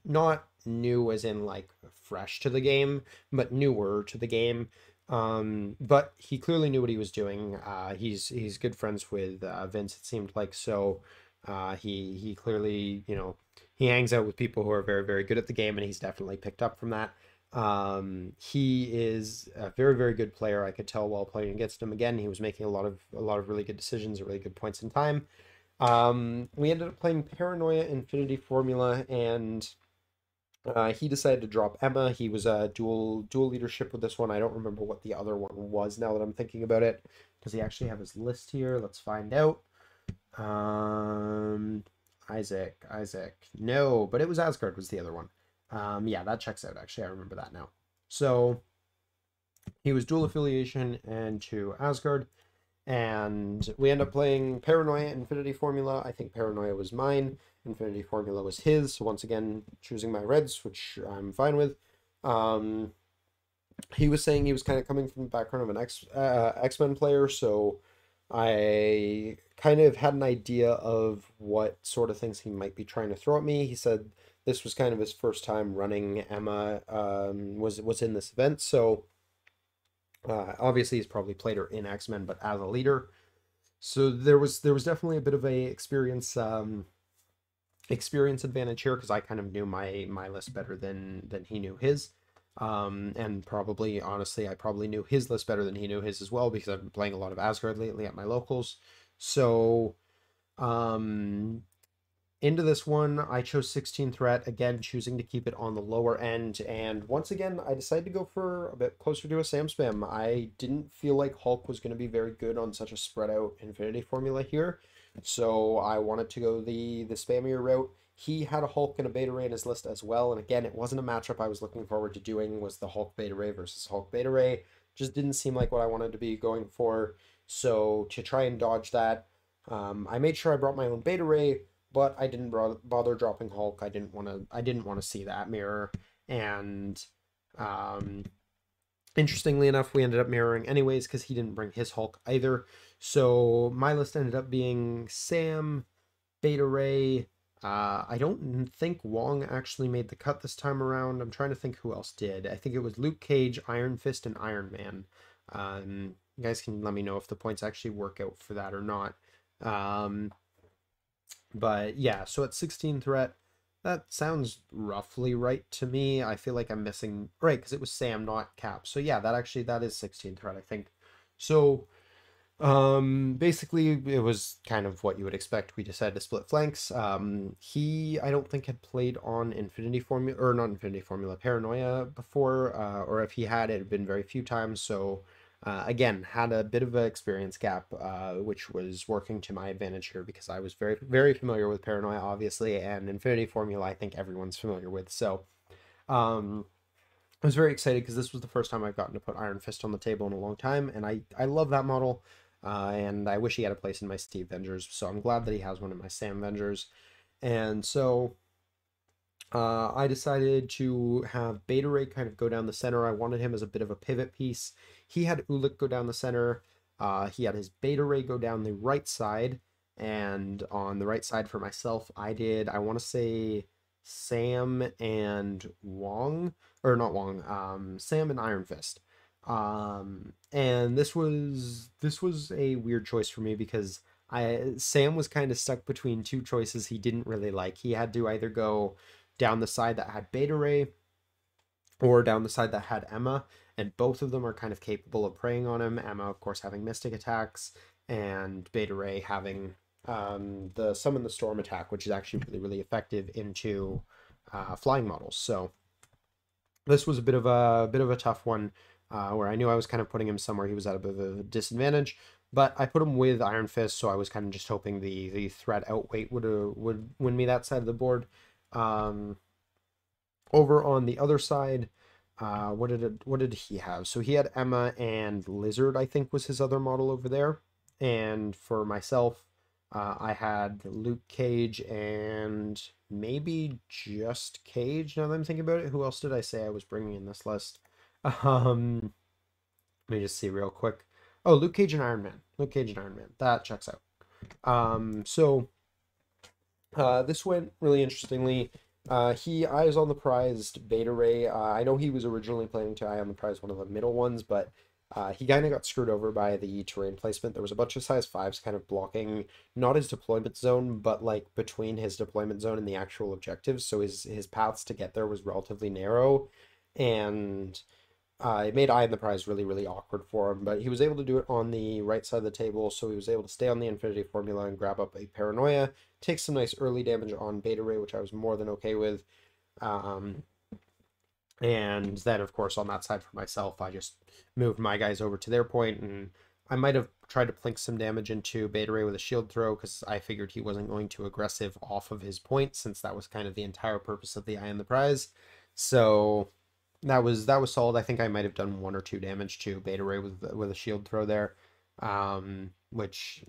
not new as in like fresh to the game, but newer to the game. But he clearly knew what he was doing. He's good friends with Vince, it seemed like. So he clearly, he hangs out with people who are very, very good at the game, and he's definitely picked up from that. He is a very, very good player. I could tell while playing against him. Again, he was making a lot of really good decisions at really good points in time. We ended up playing Paranoia Infinity Formula, and he decided to drop Emma. He was a dual leadership with this one. I don't remember what the other one was now that I'm thinking about it. Does he actually have his list here? Let's find out. Isaac. No, but it was Asgard was the other one. Yeah, that checks out, actually. I remember that now. So he was dual affiliation and to Asgard. And we end up playing Paranoia Infinity Formula. I think Paranoia was mine. Infinity Formula was his. So once again, choosing my reds, which I'm fine with. He was saying he was kind of coming from the background of an X-Men player, so I kind of had an idea of what sort of things he might be trying to throw at me. He said this was kind of his first time running Emma, was in this event, so obviously he's probably played her in X-Men, but as a leader. So there was definitely a bit of a experience advantage here because I kind of knew my list better than he knew his. And probably, honestly, I probably knew his list better than he knew his as well because I've been playing a lot of Asgard lately at my locals. So, into this one, I chose 16 threat, again, choosing to keep it on the lower end. And once again, I decided to go for a bit closer to a Sam Spam. I didn't feel like Hulk was going to be very good on such a spread out Infinity Formula here. So I wanted to go the spammier route. He had a Hulk and a Beta Ray in his list as well. And again, it wasn't a matchup I was looking forward to doing, was the Hulk Beta Ray versus Hulk Beta Ray. Just didn't seem like what I wanted to be going for. So to try and dodge that, I made sure I brought my own Beta Ray, but I didn't bother dropping Hulk. I didn't want to see that mirror. And interestingly enough, we ended up mirroring anyways because he didn't bring his Hulk either. So my list ended up being Sam, Beta Ray. I don't think Wong actually made the cut this time around. I'm trying to think who else did. I think it was Luke Cage, Iron Fist, and Iron Man. You guys can let me know if the points actually work out for that or not. But yeah, so at 16 threat, that sounds roughly right to me. I feel like I'm missing, right, because it was Sam, not Cap. So yeah, that is 16 threat, I think. So basically it was kind of what you would expect. We decided to split flanks. He, I don't think, had played on Infinity Formula, or not Infinity Formula, Paranoia before, or if he had, it had been very few times. So again, had a bit of an experience gap, which was working to my advantage here because I was very, very familiar with Paranoia, obviously, and Infinity Formula I think everyone's familiar with. So I was very excited because this was the first time I've gotten to put Iron Fist on the table in a long time, and I love that model, and I wish he had a place in my Steve Avengers, so I'm glad that he has one in my Sam Avengers. And so I decided to have Beta Ray kind of go down the center. I wanted him as a bit of a pivot piece. He had Ulik go down the center. He had his Beta Ray go down the right side. And on the right side for myself, I want to say Sam and Wong, or not Wong, Sam and Iron Fist. And this was a weird choice for me because Sam was kind of stuck between two choices he didn't really like. He had to either go down the side that had Beta Ray or down the side that had Emma, and both of them are kind of capable of preying on him. Emma, of course, having Mystic attacks, and Beta Ray having the Summon the Storm attack, which is actually really, really effective into flying models. So this was a bit of a tough one, where I knew I was kind of putting him somewhere he was at a bit of a disadvantage. But I put him with Iron Fist, so I was kind of just hoping the threat outweight would win me that side of the board. Um, Over on the other side, what did he have? So he had Emma and Lizard, I think was his other model over there. And for myself, I had Luke Cage and maybe just Cage. Now that I'm thinking about it, who else did I say I was bringing in this list? Um, Let me just see real quick. Oh, Luke Cage and Iron Man. Luke Cage and Iron Man. That checks out. This went really interestingly. He eyes on the prized Beta Ray. I know he was originally planning to eye on the prize one of the middle ones, but he kind of got screwed over by the terrain placement. There was a bunch of size fives kind of blocking not his deployment zone, but like between his deployment zone and the actual objectives. So his paths to get there was relatively narrow, and it made Eye on the Prize really, really awkward for him, but he was able to do it on the right side of the table, so he was able to stay on the Infinity Formula and grab up a Paranoia, take some nice early damage on Beta Ray, which I was more than okay with. Um, and then, of course, on that side for myself, I just moved my guys over to their point, and I might have tried to plink some damage into Beta Ray with a shield throw, because I figured he wasn't going too aggressive off of his point, since that was kind of the entire purpose of the Eye on the Prize. So that was solid. I think I might have done 1 or 2 damage to Beta Ray with a shield throw there, which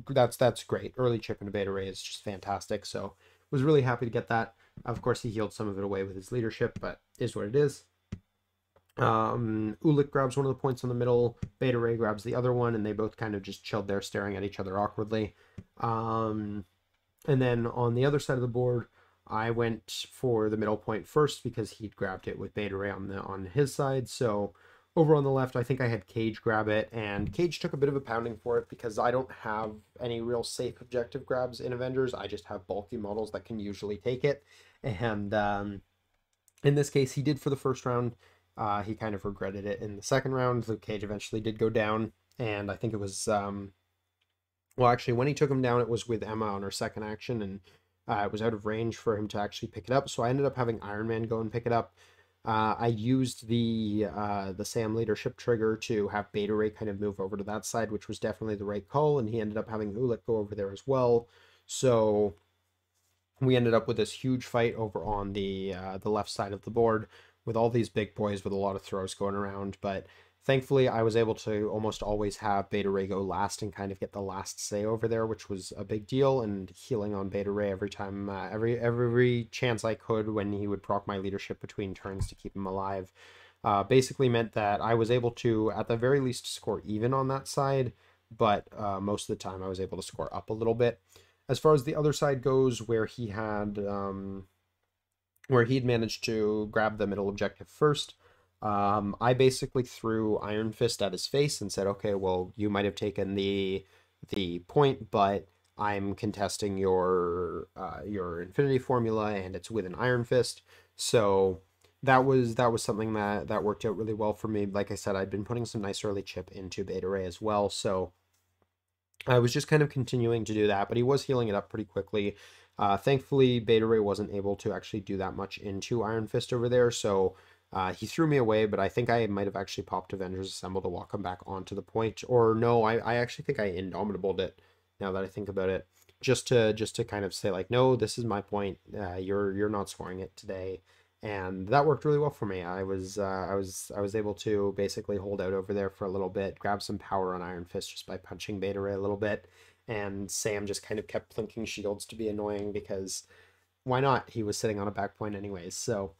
that's great. Early chip into Beta Ray is just fantastic. So was really happy to get that. Of course, he healed some of it away with his leadership, but is what it is. Ulik grabs one of the points in the middle. Beta Ray grabs the other one, and they both kind of just chilled there, staring at each other awkwardly. And then on the other side of the board, I went for the middle point first because he'd grabbed it with Beta Ray on his side. So over on the left, I think I had Cage grab it, and Cage took a bit of a pounding for it because I don't have any real safe objective grabs in Avengers. I just have bulky models that can usually take it. And in this case, he did for the first round. He kind of regretted it in the second round. Luke Cage eventually did go down, and I think it was well, actually, when he took him down, it was with Emma on her second action, and it was out of range for him to actually pick it up. So I ended up having Iron Man go and pick it up. I used the Sam leadership trigger to have Beta Ray kind of move over to that side, which was definitely the right call, and he ended up having Ulik go over there as well. So we ended up with this huge fight over on the left side of the board with all these big boys with a lot of throws going around, but thankfully I was able to almost always have Beta Ray go last and kind of get the last say over there, which was a big deal, and healing on Beta Ray every time, every chance I could when he would proc my leadership between turns to keep him alive, basically meant that I was able to, at the very least, score even on that side, but most of the time I was able to score up a little bit. As far as the other side goes, where he'd managed to grab the middle objective first, I basically threw Iron Fist at his face and said, "Okay, well, you might have taken the point, but I'm contesting your Infinity Formula, and it's with an Iron Fist." So that was something that worked out really well for me. Like I said, I'd been putting some nice early chip into Beta Ray as well, so I was just kind of continuing to do that, but he was healing it up pretty quickly. Thankfully, Beta Ray wasn't able to actually do that much into Iron Fist over there, so he threw me away, but I think I might have actually popped Avengers Assemble to walk him back onto the point. Or no, I actually think I Indomitabled it, now that I think about it. Just to kind of say, like, no, this is my point. You're not scoring it today. And that worked really well for me. I was able to basically hold out over there for a little bit, grab some power on Iron Fist just by punching Beta Ray a little bit, and Sam just kind of kept plinking shields to be annoying because why not? He was sitting on a back point anyways. So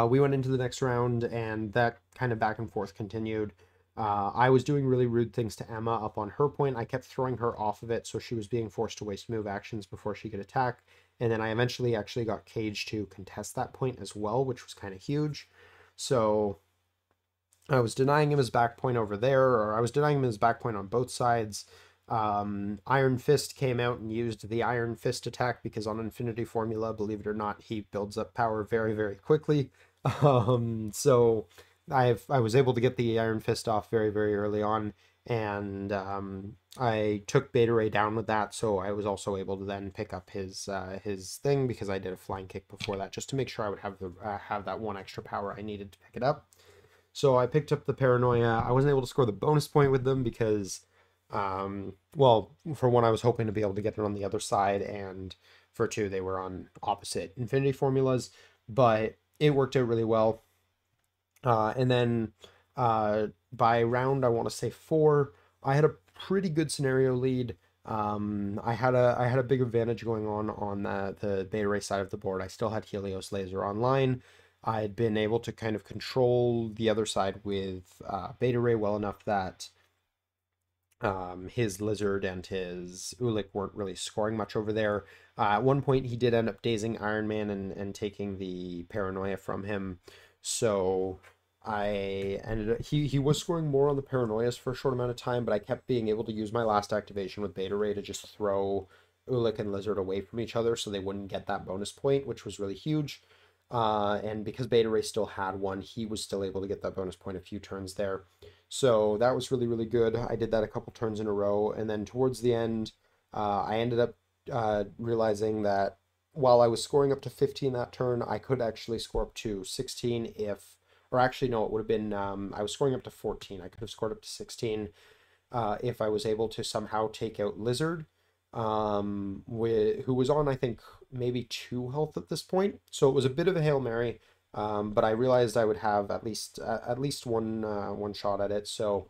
we went into the next round, and that kind of back and forth continued. I was doing really rude things to Emma up on her point. I kept throwing her off of it, so she was being forced to waste move actions before she could attack. and then I eventually actually got Cage to contest that point as well, which was kind of huge. So I was denying him his back point over there, or I was denying him his back point on both sides. Iron Fist came out and used the Iron Fist attack because on Infinity Formula, believe it or not, he builds up power very, very quickly. So I was able to get the Iron Fist off very, very early on, and I took Beta Ray down with that. So I was also able to then pick up his thing because I did a flying kick before that, just to make sure I would have that one extra power I needed to pick it up. So I picked up the Paranoia. I wasn't able to score the bonus point with them because, well, for one, I was hoping to be able to get it on the other side, and for two, they were on opposite Infinity Formulas, but it worked out really well. And then by round, I want to say 4, I had a pretty good scenario lead. I had a big advantage going on the Beta Ray side of the board. I still had Helios Laser online. I had been able to kind of control the other side with Beta Ray well enough that his Lizard and his Ulik weren't really scoring much over there. At one point, he did end up dazing Iron Man and taking the Paranoia from him. So I ended up, he was scoring more on the Paranoias for a short amount of time, but I kept being able to use my last activation with Beta Ray to just throw Ulik and Lizard away from each other so they wouldn't get that bonus point, which was really huge. And because Beta Ray still had one, he was still able to get that bonus point a few turns there. So that was really, really good. I did that a couple turns in a row. And then towards the end, I ended up realizing that while I was scoring up to 15 that turn, I could actually score up to 16 or actually, no, it would have been, I was scoring up to 14. I could have scored up to 16 if I was able to somehow take out Lizard, who was on, I think, maybe 2 health at this point. So it was a bit of a Hail Mary, but I realized I would have at least one shot at it. So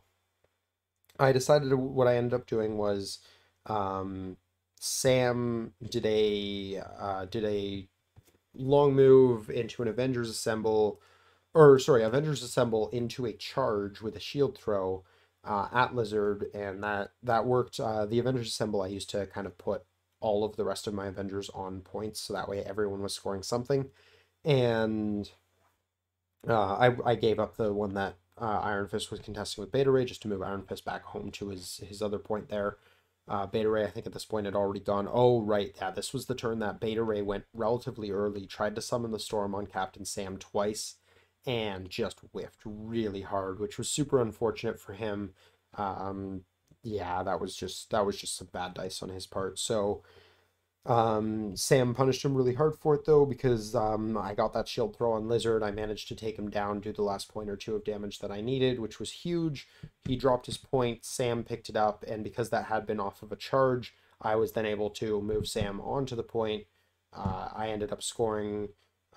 I decided what I ended up doing was Sam did a long move into an Avengers Assemble, or sorry, Avengers Assemble into a charge with a shield throw at Lizard, and that worked. The Avengers Assemble I used to kind of put all of the rest of my Avengers on points, so that way everyone was scoring something. And I gave up the one that Iron Fist was contesting with Beta Ray just to move Iron Fist back home to his other point there. Beta Ray, I think at this point had already gone. Oh, right, yeah, this was the turn that Beta Ray went relatively early, tried to summon the Storm on Captain Sam twice, and just whiffed really hard, which was super unfortunate for him. Yeah, that was just some bad dice on his part. So Sam punished him really hard for it though, because I got that shield throw on Lizard. I managed to take him down, do the last point or two of damage that I needed, which was huge. He dropped his point, Sam picked it up, and because that had been off of a charge, I was then able to move Sam onto the point. I ended up scoring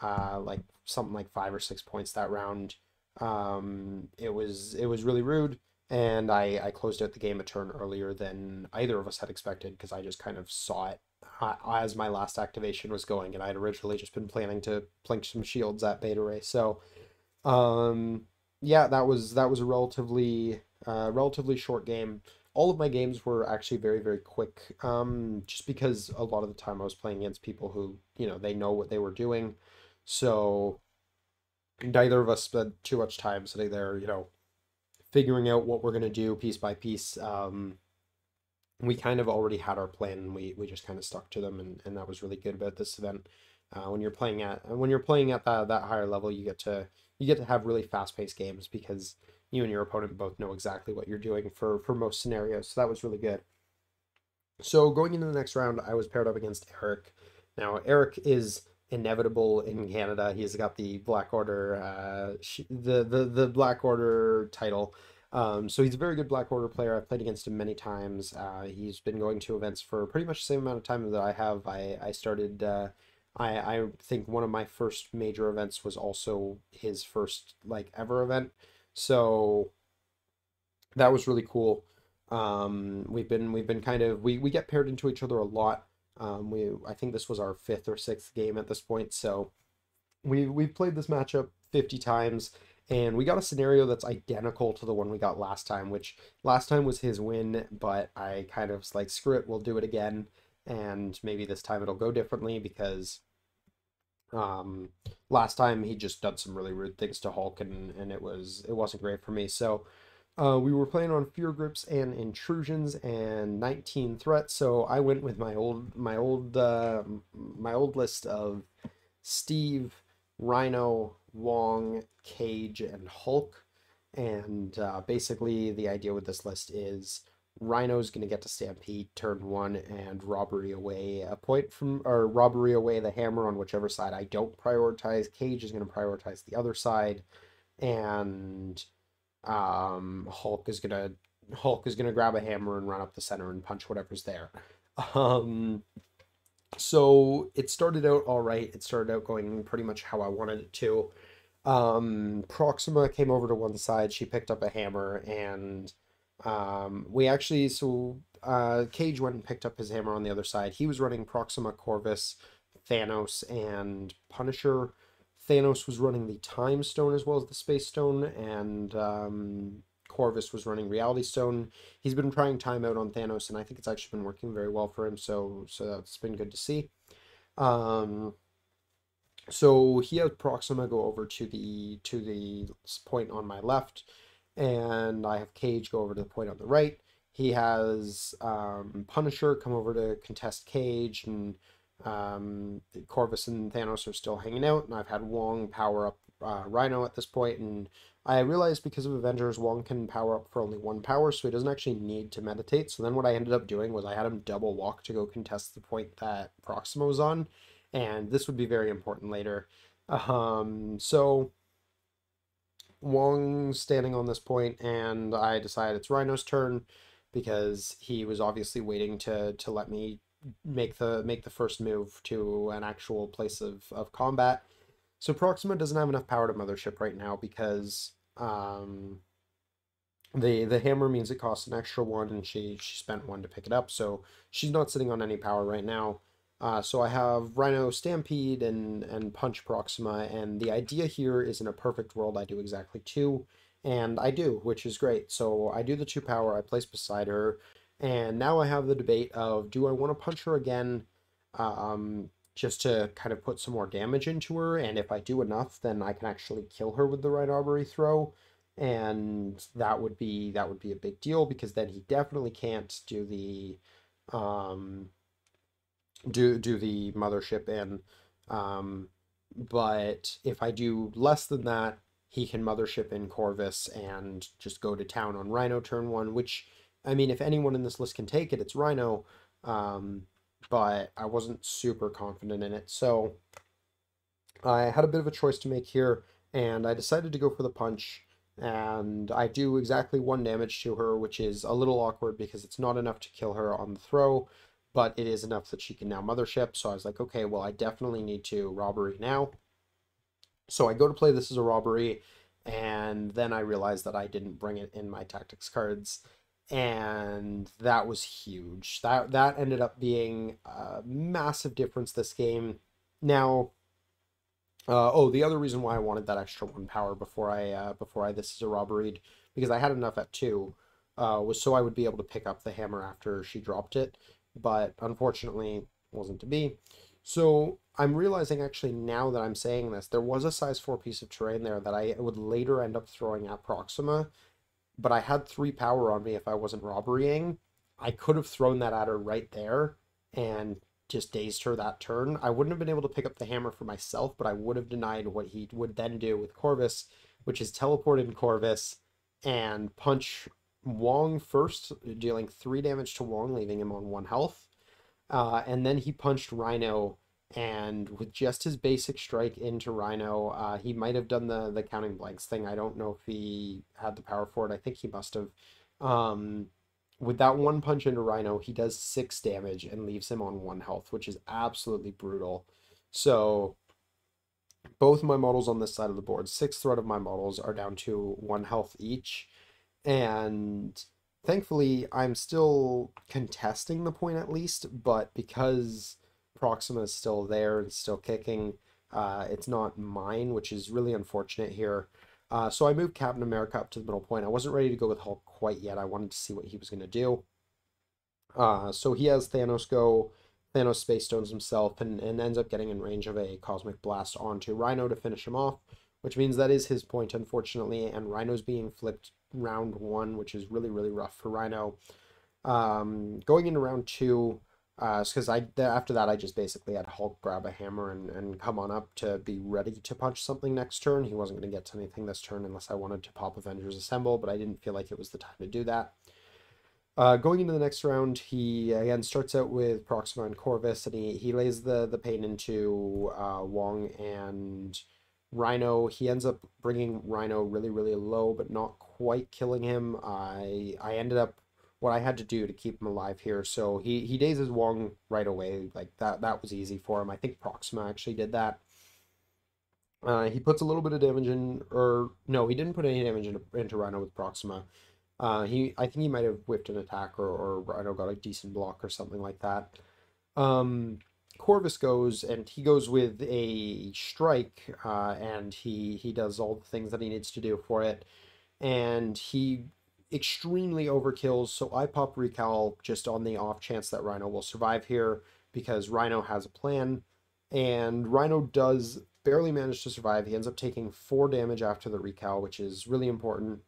like something like 5 or 6 points that round. It was really rude, and I closed out the game a turn earlier than either of us had expected because I just kind of saw it as my last activation was going, and I had originally just been planning to plink some shields at Beta Ray. So, yeah, that was a relatively short game. All of my games were actually very, very quick, just because a lot of the time I was playing against people who, they know what they were doing. So neither of us spent too much time sitting there, figuring out what we're going to do piece by piece. We kind of already had our plan, and we just kind of stuck to them, and that was really good about this event. When you're playing at that higher level, you get to have really fast-paced games because you and your opponent both know exactly what you're doing for most scenarios. So that was really good. So going into the next round, I was paired up against Eric. Now Eric is inevitable in Canada. He's got the Black Order, the Black Order title. So he's a very good Black Order player. I've played against him many times. He's been going to events for pretty much the same amount of time that I have. I started, I think one of my first major events was also his first ever event. So that was really cool. We've been kind of, we get paired into each other a lot. I think this was our 5th or 6th game at this point. So we've played this matchup 50 times. And we got a scenario that's identical to the one we got last time, which last time was his win, but I kind of was like, screw it, we'll do it again. and maybe this time it'll go differently because um, last time he just done some really rude things to Hulk, and it wasn't great for me. So we were playing on fear grips and intrusions and 19 threats. So I went with my old list of Steve, Rhino, Wong, Cage, and Hulk. And basically, the idea with this list is Rhino's going to get to Stampede turn one and robbery away a point from, or robbery away the hammer on whichever side I don't prioritize. Cage is going to prioritize the other side, and Hulk is gonna grab a hammer and run up the center and punch whatever's there. Um, so it started out all right. It started out going pretty much how I wanted it to. Proxima came over to one side. She picked up a hammer, and we actually Cage went and picked up his hammer on the other side. He was running Proxima, Corvus, Thanos, and Punisher. Thanos was running the Time Stone as well as the Space Stone, and Corvus was running Reality Stone. He's been trying time out on Thanos, and I think it's actually been working very well for him. So that's been good to see. Um, so he has Proxima go over to the point on my left, and I have Cage go over to the point on the right. He has Punisher come over to contest Cage, and Corvus and Thanos are still hanging out, and I've had Wong power up Rhino at this point, and I realized because of Avengers, Wong can power up for only one power, so he doesn't actually need to meditate. So then what I ended up doing was I had him double walk to go contest the point that Proxima was on, and this would be very important later. So Wong's standing on this point, and I decide it's Rhino's turn because he was obviously waiting to let me make the first move to an actual place of combat. So Proxima doesn't have enough power to Mothership right now because the hammer means it costs an extra one, and she spent one to pick it up, so she's not sitting on any power right now. So I have Rhino Stampede and Punch Proxima, and the idea here is in a perfect world I do exactly two, and I do, which is great. So I do the two power, I place beside her, and now I have the debate of do I want to punch her again, just to kind of put some more damage into her, and if I do enough, then I can actually kill her with the right armory throw, and that would be a big deal because then he definitely can't do the um do the mothership in. Um, but if I do less than that, he can mothership in Corvus and just go to town on Rhino turn one, which, I mean, if anyone in this list can take it, it's Rhino. Um, but I wasn't super confident in it. So I had a bit of a choice to make here, and I decided to go for the punch. And I do exactly one damage to her, which is a little awkward because it's not enough to kill her on the throw, but it is enough that she can now mothership. So I was like, okay, well, I definitely need to robbery now. So I go to play this as a robbery, and then I realized that I didn't bring it in my tactics cards, and that was huge. That ended up being a massive difference this game. Now, oh, the other reason why I wanted that extra one power before I this is a robbery, because I had enough at two, was so I would be able to pick up the hammer after she dropped it, but unfortunately wasn't to be. So I'm realizing actually now that I'm saying this, there was a size 4 piece of terrain there that I would later end up throwing at Proxima, but I had 3 power on me if I wasn't robberying. I could have thrown that at her right there and just dazed her that turn. I wouldn't have been able to pick up the hammer for myself, but I would have denied what he would then do with Corvus, which is teleport in Corvus and punch Wong first, dealing 3 damage to Wong, leaving him on 1 health. And then he punched Rhino, and with just his basic strike into Rhino, he might have done the counting blanks thing. I don't know if he had the power for it. I think he must have. With that one punch into Rhino, he does 6 damage and leaves him on 1 health, which is absolutely brutal. So both my models on this side of the board, 6 threat of my models, are down to 1 health each. And thankfully, I'm still contesting the point at least, but because Proxima is still there and still kicking, it's not mine, which is really unfortunate here. So I moved Captain America up to the middle point. I wasn't ready to go with Hulk quite yet. I wanted to see what he was going to do. So he has Thanos go, Thanos Space Stones himself and ends up getting in range of a Cosmic Blast onto Rhino to finish him off, which means that is his point, unfortunately, and Rhino's being flipped round one, which is really, really rough for Rhino. Going into round two, because after that I just basically had Hulk grab a hammer and come on up to be ready to punch something next turn. He wasn't going to get to anything this turn unless I wanted to pop Avengers Assemble, but I didn't feel like it was the time to do that. Going into the next round, he again starts out with Proxima and Corvus, and he lays the pain into Wong and Rhino. He ends up bringing Rhino really, really low, but not quite killing him. I ended up what I had to do to keep him alive here. So he dazes Wong right away. Like that was easy for him. I think Proxima actually did that. He puts a little bit of damage in, or no, he didn't put any damage into Rhino with Proxima. I think he might have whipped an attack, or Rhino got a decent block or something like that. Corvus goes, and he goes with a strike, and he does all the things that he needs to do for it, and he extremely overkills. So I pop Recal just on the off chance that Rhino will survive here, because Rhino has a plan, and Rhino does barely manage to survive. He ends up taking 4 damage after the Recal, which is really important.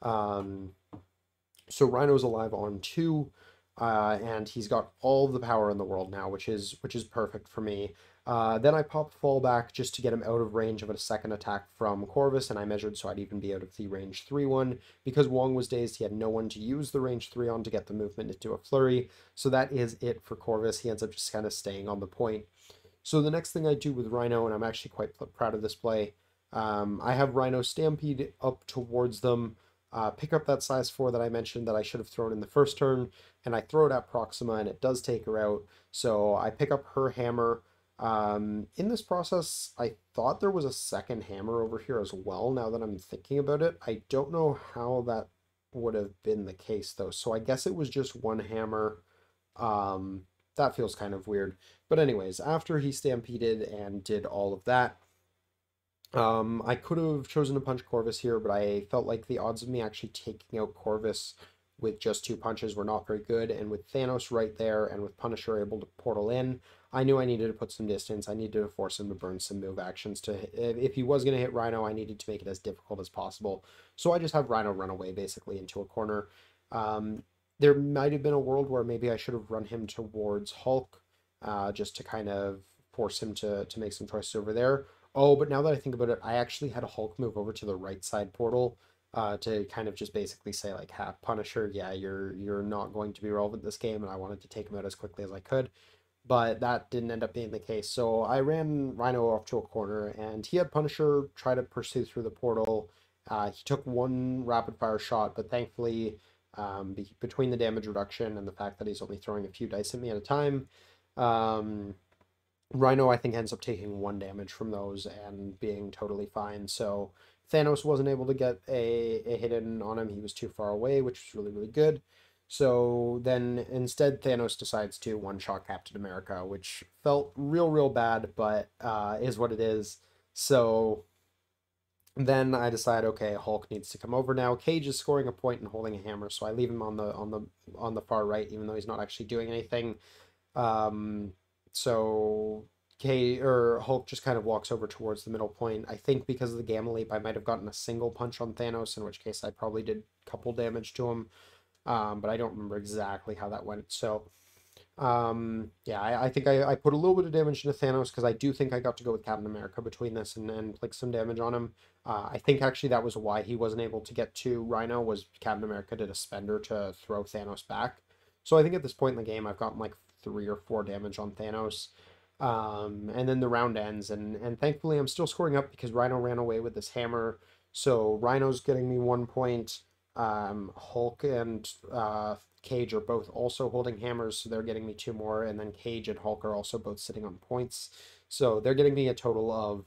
So Rhino's alive on 2, and he's got all the power in the world now, which is perfect for me. Then I pop Fallback just to get him out of range of a second attack from Corvus, and I measured so I'd even be out of the range 3 one. Because Wong was dazed, he had no one to use the range 3 on to get the movement into a flurry. So that is it for Corvus. He ends up just kind of staying on the point. So the next thing I do with Rhino, and I'm actually quite proud of this play, I have Rhino Stampede up towards them, pick up that size 4 that I mentioned that I should have thrown in the first turn, and I throw it at Proxima, and it does take her out. So I pick up her hammer. In this process, I thought there was a second hammer over here as well, now that I'm thinking about it. I don't know how that would have been the case, though. So I guess it was just one hammer. That feels kind of weird. But anyways, after he stampeded and did all of that, I could have chosen to punch Corvus here, but I felt like the odds of me actually taking out Corvus with just 2 punches were not very good, and with Thanos right there, and with Punisher able to portal in, I knew I needed to put some distance. I needed to force him to burn some move actions to, if he was going to hit Rhino, I needed to make it as difficult as possible. So I just have Rhino run away basically into a corner. There might have been a world where maybe I should have run him towards Hulk, just to kind of force him to make some choices over there. Oh, but now that I think about it, I actually had a Hulk move over to the right side portal, to kind of just basically say like, "Ha, Punisher, yeah, you're not going to be relevant this game," and I wanted to take him out as quickly as I could. But that didn't end up being the case. So I ran Rhino off to a corner, and he had Punisher try to pursue through the portal. He took 1 rapid fire shot, but thankfully, between the damage reduction and the fact that he's only throwing a few dice at me at a time, Rhino, I think, ends up taking 1 damage from those and being totally fine. So Thanos wasn't able to get a hit in on him. He was too far away, which was really, really good. So then instead, Thanos decides to one-shot Captain America, which felt real, real bad, but is what it is. So then I decide, okay, Hulk needs to come over now. Cage is scoring a point and holding a hammer, so I leave him on the far right, even though he's not actually doing anything. So Hulk just kind of walks over towards the middle point. I think because of the Gamma Leap, I might have gotten a single punch on Thanos, in which case I probably did a couple damage to him. But I don't remember exactly how that went. So, yeah, I think I put a little bit of damage into Thanos, because I do think I got to go with Captain America between this and like some damage on him. I think actually that was why he wasn't able to get to Rhino, was Captain America did a spender to throw Thanos back. So I think at this point in the game, I've gotten like 3 or 4 damage on Thanos. And then the round ends, and thankfully I'm still scoring up because Rhino ran away with this hammer. So Rhino's getting me 1 point. Hulk and Cage are both also holding hammers, so they're getting me 2 more, and then Cage and Hulk are also both sitting on points. So they're getting me a total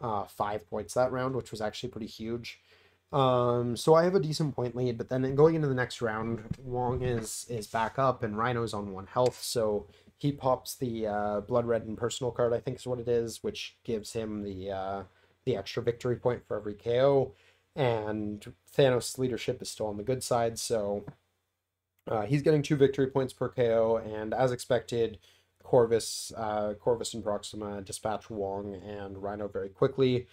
of 5 points that round, which was actually pretty huge. So I have a decent point lead, but then going into the next round, Wong is back up and Rhino's on 1 health, so he pops the Blood Red and Personal card, I think is what it is, which gives him the extra victory point for every KO. And Thanos' leadership is still on the good side, so he's getting 2 victory points per KO, and as expected, Corvus and Proxima dispatch Wong and Rhino very quickly,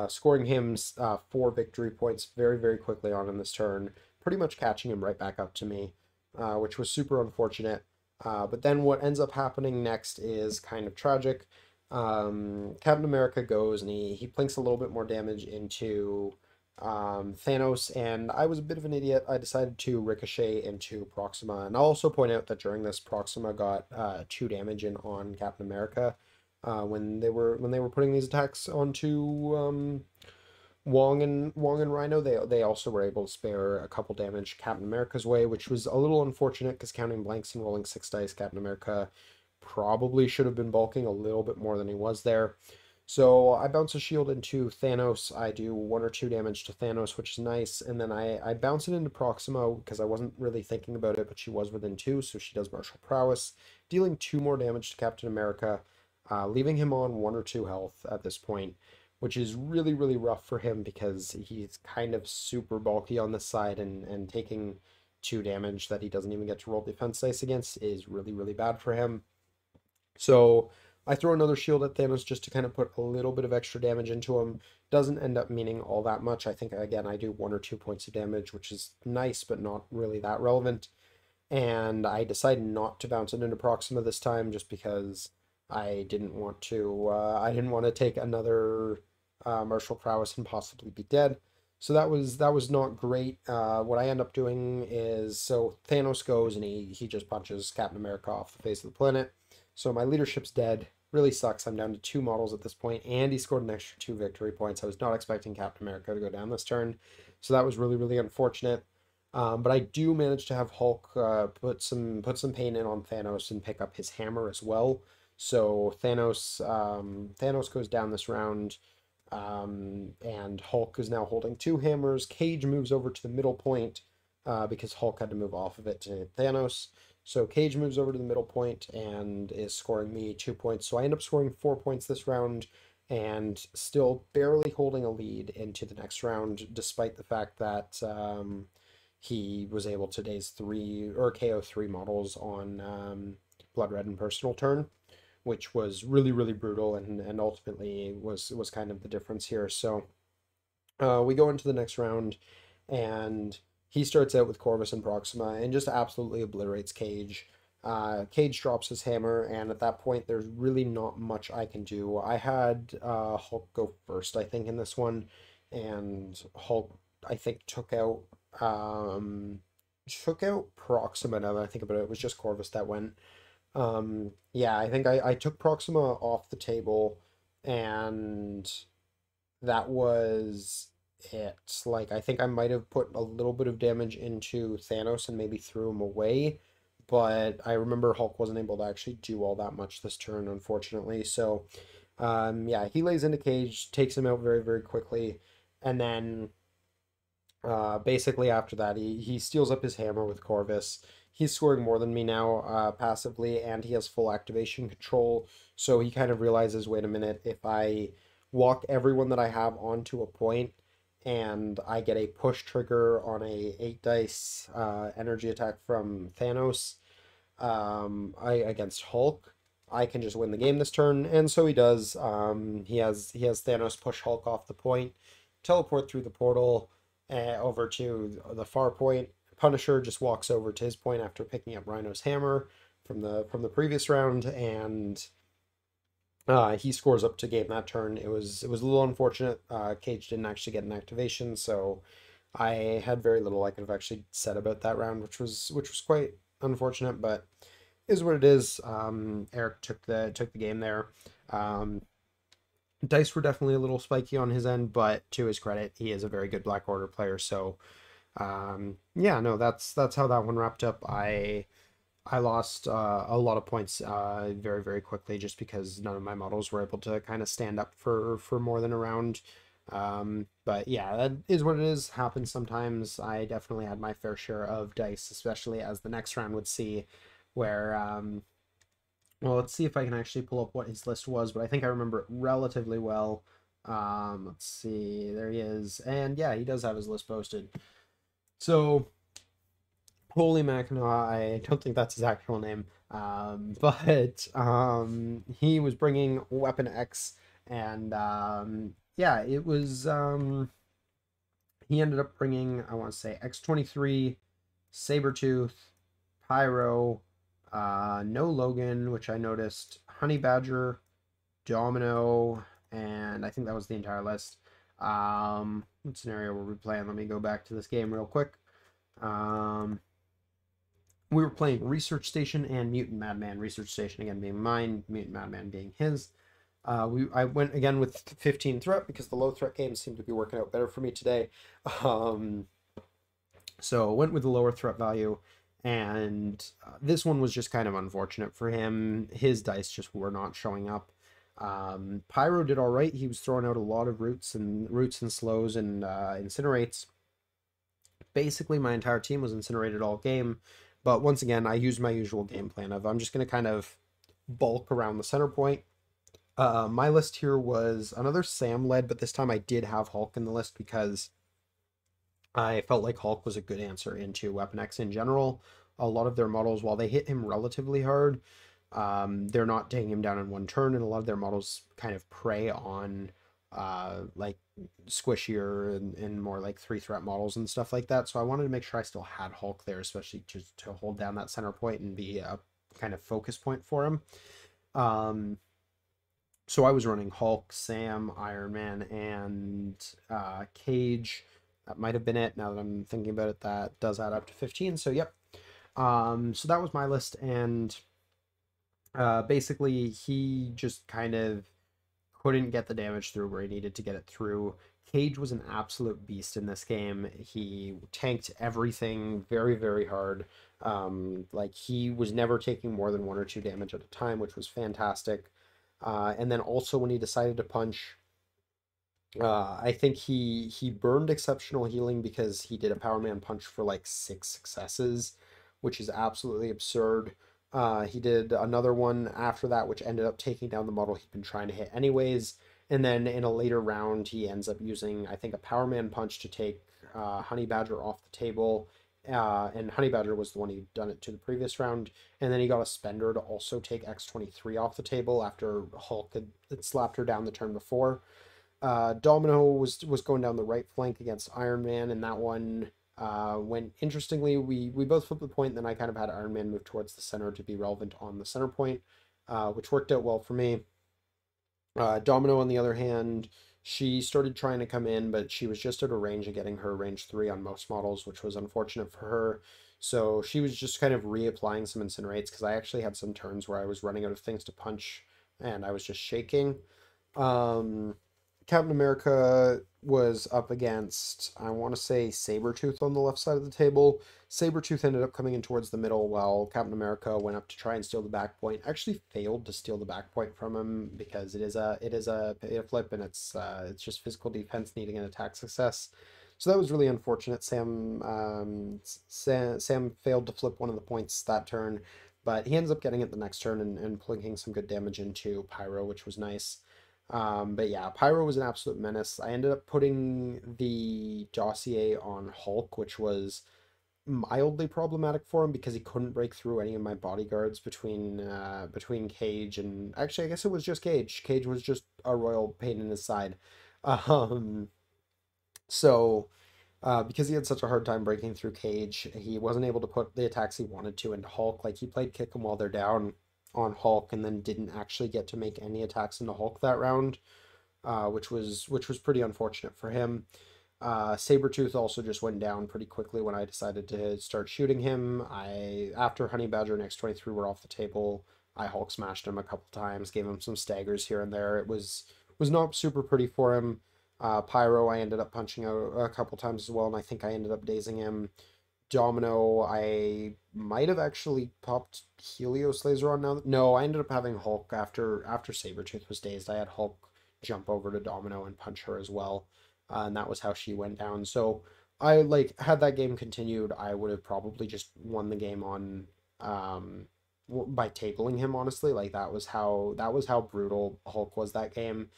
scoring him 4 victory points very, very quickly on in this turn, pretty much catching him right back up to me, which was super unfortunate. But then what ends up happening next is kind of tragic. Captain America goes and he plinks a little bit more damage into Thanos, and I was a bit of an idiot. I decided to ricochet into Proxima, and I'll also point out that during this, Proxima got 2 damage in on Captain America when they were putting these attacks onto Wong and Rhino. They also were able to spare a couple damage Captain America's way, which was a little unfortunate because counting blanks and rolling 6 dice, Captain America probably should have been bulking a little bit more than he was there. So I bounce a shield into Thanos. I do 1 or 2 damage to Thanos, which is nice. And then I bounce it into Proxima because I wasn't really thinking about it, but she was within 2, so she does martial prowess, dealing 2 more damage to Captain America, leaving him on 1 or 2 health at this point, which is really, really rough for him because he's kind of super bulky on this side, and taking 2 damage that he doesn't even get to roll defense dice against is really, really bad for him. So I throw another shield at Thanos just to kind of put a little bit of extra damage into him. Doesn't end up meaning all that much. I think, again, I do 1 or 2 points of damage, which is nice, but not really that relevant. And I decide not to bounce it into Proxima this time just because I didn't want to take another martial prowess and possibly be dead. So that was not great. What I end up doing is, so Thanos goes and he just punches Captain America off the face of the planet. So my leadership's dead. Really sucks. I'm down to 2 models at this point, and he scored an extra 2 victory points. I was not expecting Captain America to go down this turn, so that was really, really unfortunate. But I do manage to have Hulk put some pain in on Thanos and pick up his hammer as well. So Thanos goes down this round, and Hulk is now holding 2 hammers. Cage moves over to the middle point because Hulk had to move off of it to hit Thanos. So Cage moves over to the middle point and is scoring me 2 points. So I end up scoring 4 points this round and still barely holding a lead into the next round, despite the fact that he was able to daze 3 or KO 3 models on Blood Red and Personal turn, which was really, really brutal, and ultimately was kind of the difference here. So we go into the next round, and he starts out with Corvus and Proxima and just absolutely obliterates Cage. Cage drops his hammer, and at that point, there's really not much I can do. I had Hulk go first, I think, in this one, and Hulk, I think, took out Proxima. Now that I think about it, it was just Corvus that went. Yeah, I think I took Proxima off the table, and that was it. Like, I think I might have put a little bit of damage into Thanos and maybe threw him away, but I remember Hulk wasn't able to actually do all that much this turn, unfortunately. So, yeah, he lays into Cage, takes him out very, very quickly, and then basically after that, he steals up his hammer with Corvus. He's scoring more than me now passively, and he has full activation control. So he kind of realizes, wait a minute, if I walk everyone that I have onto a point and I get a push trigger on a 8 dice energy attack from Thanos against Hulk, I can just win the game this turn, and so he does. He has Thanos push Hulk off the point, teleport through the portal over to the far point. Punisher just walks over to his point after picking up Rhino's hammer from the previous round, and he scores up to game that turn. It was a little unfortunate. Cage didn't actually get an activation, so I had very little I could have actually said about that round, which was quite unfortunate, but is what it is. Eric took the game there. Dice were definitely a little spiky on his end, but to his credit, he is a very good Black Order player. So, yeah, no, that's how that one wrapped up. I lost a lot of points very, very quickly just because none of my models were able to kind of stand up for more than a round. But yeah, that is what it is. Happens sometimes. I definitely had my fair share of dice, especially as the next round would see, where well, let's see if I can actually pull up what his list was, but I think I remember it relatively well. Let's see, there he is, and yeah, he does have his list posted. So, holy Mackinac, I don't think that's his actual name. He was bringing Weapon X, and yeah, it was he ended up bringing, I want to say, X-23, Sabretooth, Pyro, no Logan, which I noticed, Honey Badger, Domino, and I think that was the entire list. What scenario were we playing? Let me go back to this game real quick. Um, we were playing Research Station and Mutant Madman. Research Station again being mine, Mutant Madman being his. I went again with 15 threat because the low threat games seem to be working out better for me today. Um, so went with the lower threat value, and this one was just kind of unfortunate for him. His dice just were not showing up. Pyro did all right. He was throwing out a lot of roots and slows and incinerates. Basically, my entire team was incinerated all game. But once again, I used my usual game plan of I'm just going to kind of bulk around the center point. My list here was another Sam led, but this time I did have Hulk in the list because I felt like Hulk was a good answer into Weapon X in general. A lot of their models, while they hit him relatively hard, they're not taking him down in one turn, and a lot of their models kind of prey on like squishier and more like three threat models and stuff like that. So I wanted to make sure I still had Hulk there, especially to hold down that center point and be a kind of focus point for him. So I was running Hulk, Sam, Iron Man, and Cage. That might have been it. Now that I'm thinking about it, that does add up to 15. So yep. So that was my list, and basically he just kind of couldn't get the damage through where he needed to get it through. Cage was an absolute beast in this game. He tanked everything very, very hard. Like he was never taking more than 1 or 2 damage at a time, which was fantastic. And then also when he decided to punch, I think he burned exceptional healing because he did a Power Man punch for like 6 successes, which is absolutely absurd. He did another one after that, which ended up taking down the model he'd been trying to hit anyways. And then in a later round, he ends up using, I think, a Power Man punch to take Honey Badger off the table. And Honey Badger was the one he'd done it to the previous round. And then he got a Spender to also take X-23 off the table after Hulk had slapped her down the turn before. Domino was going down the right flank against Iron Man, and that one went interestingly. We both flipped the point, and then I kind of had Iron Man move towards the center to be relevant on the center point, which worked out well for me. Domino, on the other hand, she started trying to come in, but she was just out of range of getting her range 3 on most models, which was unfortunate for her. So she was just kind of reapplying some incinerates because I actually had some turns where I was running out of things to punch and I was just shaking. Um, Captain America was up against, I want to say, Sabretooth on the left side of the table. Sabretooth ended up coming in towards the middle while Captain America went up to try and steal the back point. Actually failed to steal the back point from him because it is a pay to flip and it's just physical defense needing an attack success. So that was really unfortunate. Sam failed to flip one of the points that turn, but he ends up getting it the next turn and plinking some good damage into Pyro, which was nice. But yeah, Pyro was an absolute menace. I ended up putting the dossier on Hulk, which was mildly problematic for him because he couldn't break through any of my bodyguards between Cage and actually I guess it was just Cage. Cage was just a royal pain in his side. Um, so because he had such a hard time breaking through Cage, he wasn't able to put the attacks he wanted to into Hulk. Like he played kick him while they're down on Hulk and then didn't actually get to make any attacks into Hulk that round, which was pretty unfortunate for him. Sabretooth also just went down pretty quickly when I decided to start shooting him. After Honey Badger and X-23 were off the table, I Hulk smashed him a couple times, gave him some staggers here and there. It was not super pretty for him. Pyro, I ended up punching out a couple times as well, and I think I ended up dazing him. Domino, I might have actually popped Helios Laser on now. No, I ended up having Hulk after Sabretooth was dazed. I had Hulk jump over to Domino and punch her as well. And that was how she went down. So I like had that game continued, I would have probably just won the game on by tabling him, honestly. Like that was how brutal Hulk was that game.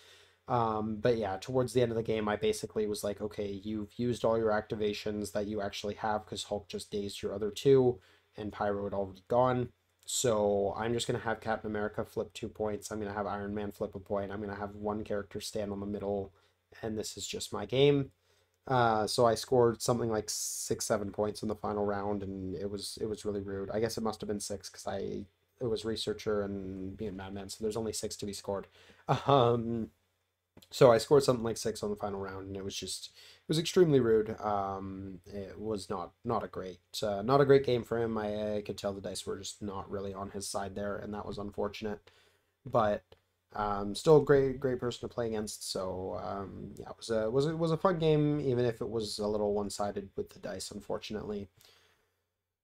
But yeah, towards the end of the game, I basically was like, okay, you've used all your activations that you actually have because Hulk just dazed your other two, and Pyro had already gone. So I'm just going to have Captain America flip 2 points. I'm going to have Iron Man flip a point. I'm going to have one character stand on the middle, and this is just my game. So I scored something like 6, 7 points in the final round, and it was really rude. I guess it must have been six because it was researcher and being madman, so there's only six to be scored. Um, so I scored something like six on the final round, and it was extremely rude. It was not a not a great game for him. I could tell the dice were just not really on his side there, and that was unfortunate. But still a great person to play against. So yeah, it was a fun game, even if it was a little one-sided with the dice, unfortunately.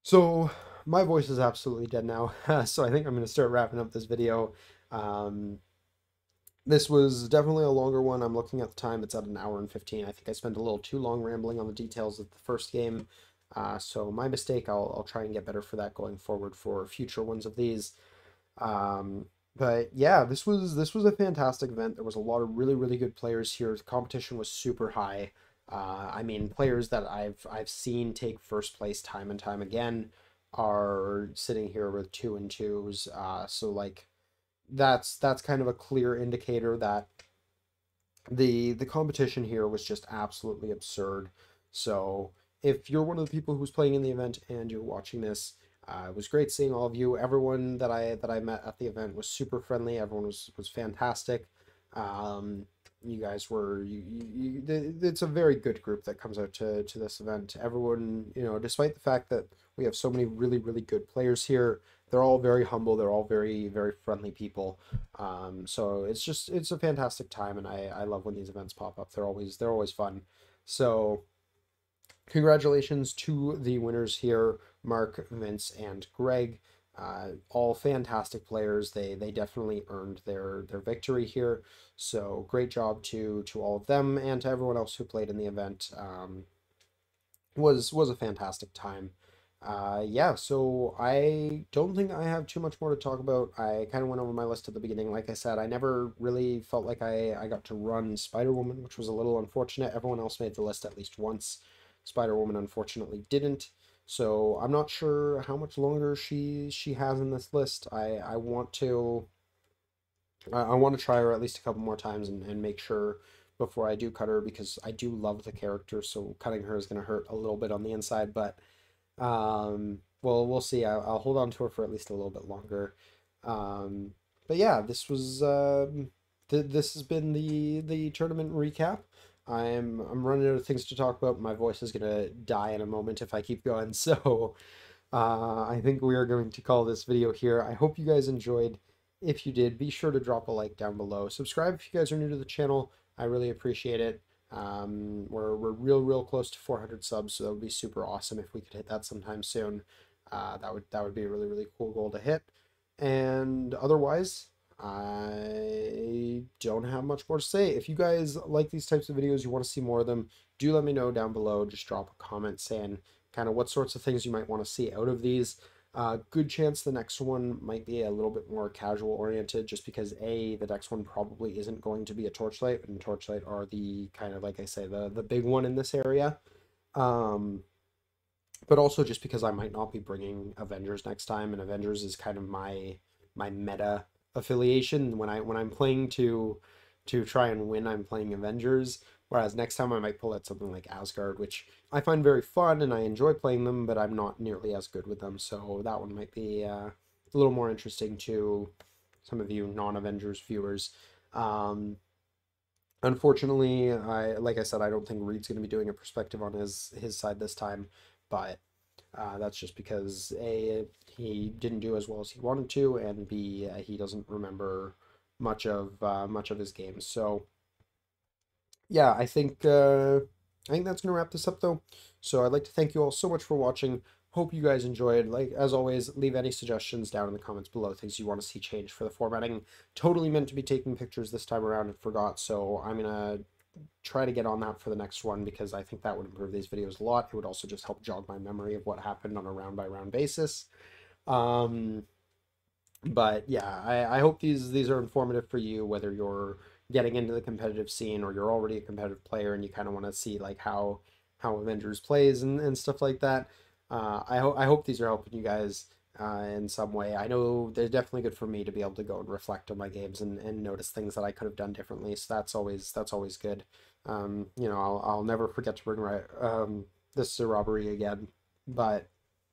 So my voice is absolutely dead now, so I think I'm going to start wrapping up this video. Um, this was definitely a longer one. I'm looking at the time, it's at an hour and 15. I think I spent a little too long rambling on the details of the first game. So my mistake, I'll try and get better for that going forward for future ones of these. Um, but yeah, this was a fantastic event. There was a lot of really good players here. The competition was super high. I mean, players that I've seen take first place time and time again are sitting here with 2 and 2s. So like that's kind of a clear indicator that the competition here was just absolutely absurd. So if you're one of the people who's playing in the event and you're watching this, it was great seeing all of you. Everyone that I met at the event was super friendly. Everyone was fantastic. Um, you guys were it's a very good group that comes out to this event. Everyone, despite the fact that we have so many really good players here, they're all very humble. They're all very friendly people. So it's a fantastic time, and I love when these events pop up. They're always fun. So congratulations to the winners here, Mark, Vince, and Greg. All fantastic players. They definitely earned their victory here. So great job to all of them and to everyone else who played in the event. Was a fantastic time. Yeah, so I don't think I have too much more to talk about. I kind of went over my list at the beginning. Like I said, I never really felt like I got to run Spider-Woman, which was a little unfortunate. Everyone else made the list at least once. Spider-Woman unfortunately didn't. So I'm not sure how much longer she has in this list. I want to try her at least a couple more times and make sure before I do cut her, because I do love the character, so cutting her is going to hurt a little bit on the inside, but well, we'll see. I'll hold on to her for at least a little bit longer. But yeah, this has been the tournament recap. I'm running out of things to talk about. My voice is gonna die in a moment if I keep going. So I think we are going to call this video here. I hope you guys enjoyed. If you did, be sure to drop a like down below. Subscribe if you guys are new to the channel. I really appreciate it. We're real close to 400 subs, so that would be super awesome if we could hit that sometime soon. That would be a really cool goal to hit. And otherwise, I don't have much more to say. If you guys like these types of videos, you want to see more of them, do let me know down below. Just drop a comment saying kind of what sorts of things you might want to see out of these. Good chance the next one might be a little bit more casual oriented, just because the next one probably isn't going to be a Torchlight, and Torchlight are the kind of, like I say, the big one in this area. Um, but also just because I might not be bringing Avengers next time, and Avengers is kind of my meta affiliation. When I'm playing to try and win, I'm playing Avengers. Whereas next time I might pull out something like Asgard, which I find very fun and I enjoy playing them, but I'm not nearly as good with them. So that one might be a little more interesting to some of you non-Avengers viewers. Um, Unfortunately, like I said, I don't think Reed's going to be doing a perspective on his side this time, but that's just because A, he didn't do as well as he wanted to, and B, he doesn't remember much of his games. So yeah, I think that's gonna wrap this up though. So I'd like to thank you all so much for watching. Hope you guys enjoyed. Like as always, leave any suggestions down in the comments below, things you want to see changed for the formatting. Totally meant to be taking pictures this time around and forgot, so I'm gonna try to get on that for the next one, because I think that would improve these videos a lot. It would also just help jog my memory of what happened on a round by round basis. Um, but yeah, I hope these are informative for you, whether you're getting into the competitive scene or you're already a competitive player and you kind of want to see like how Avengers plays and stuff like that. I hope these are helping you guys. in some way. I know they're definitely good for me to be able to go and reflect on my games and notice things that I could have done differently. So that's always good. I'll never forget to bring this to robbery again. But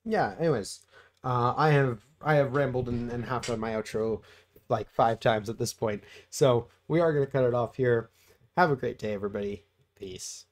yeah, anyways, I have rambled and half done my outro like 5 times at this point. So we are gonna cut it off here. Have a great day, everybody. Peace.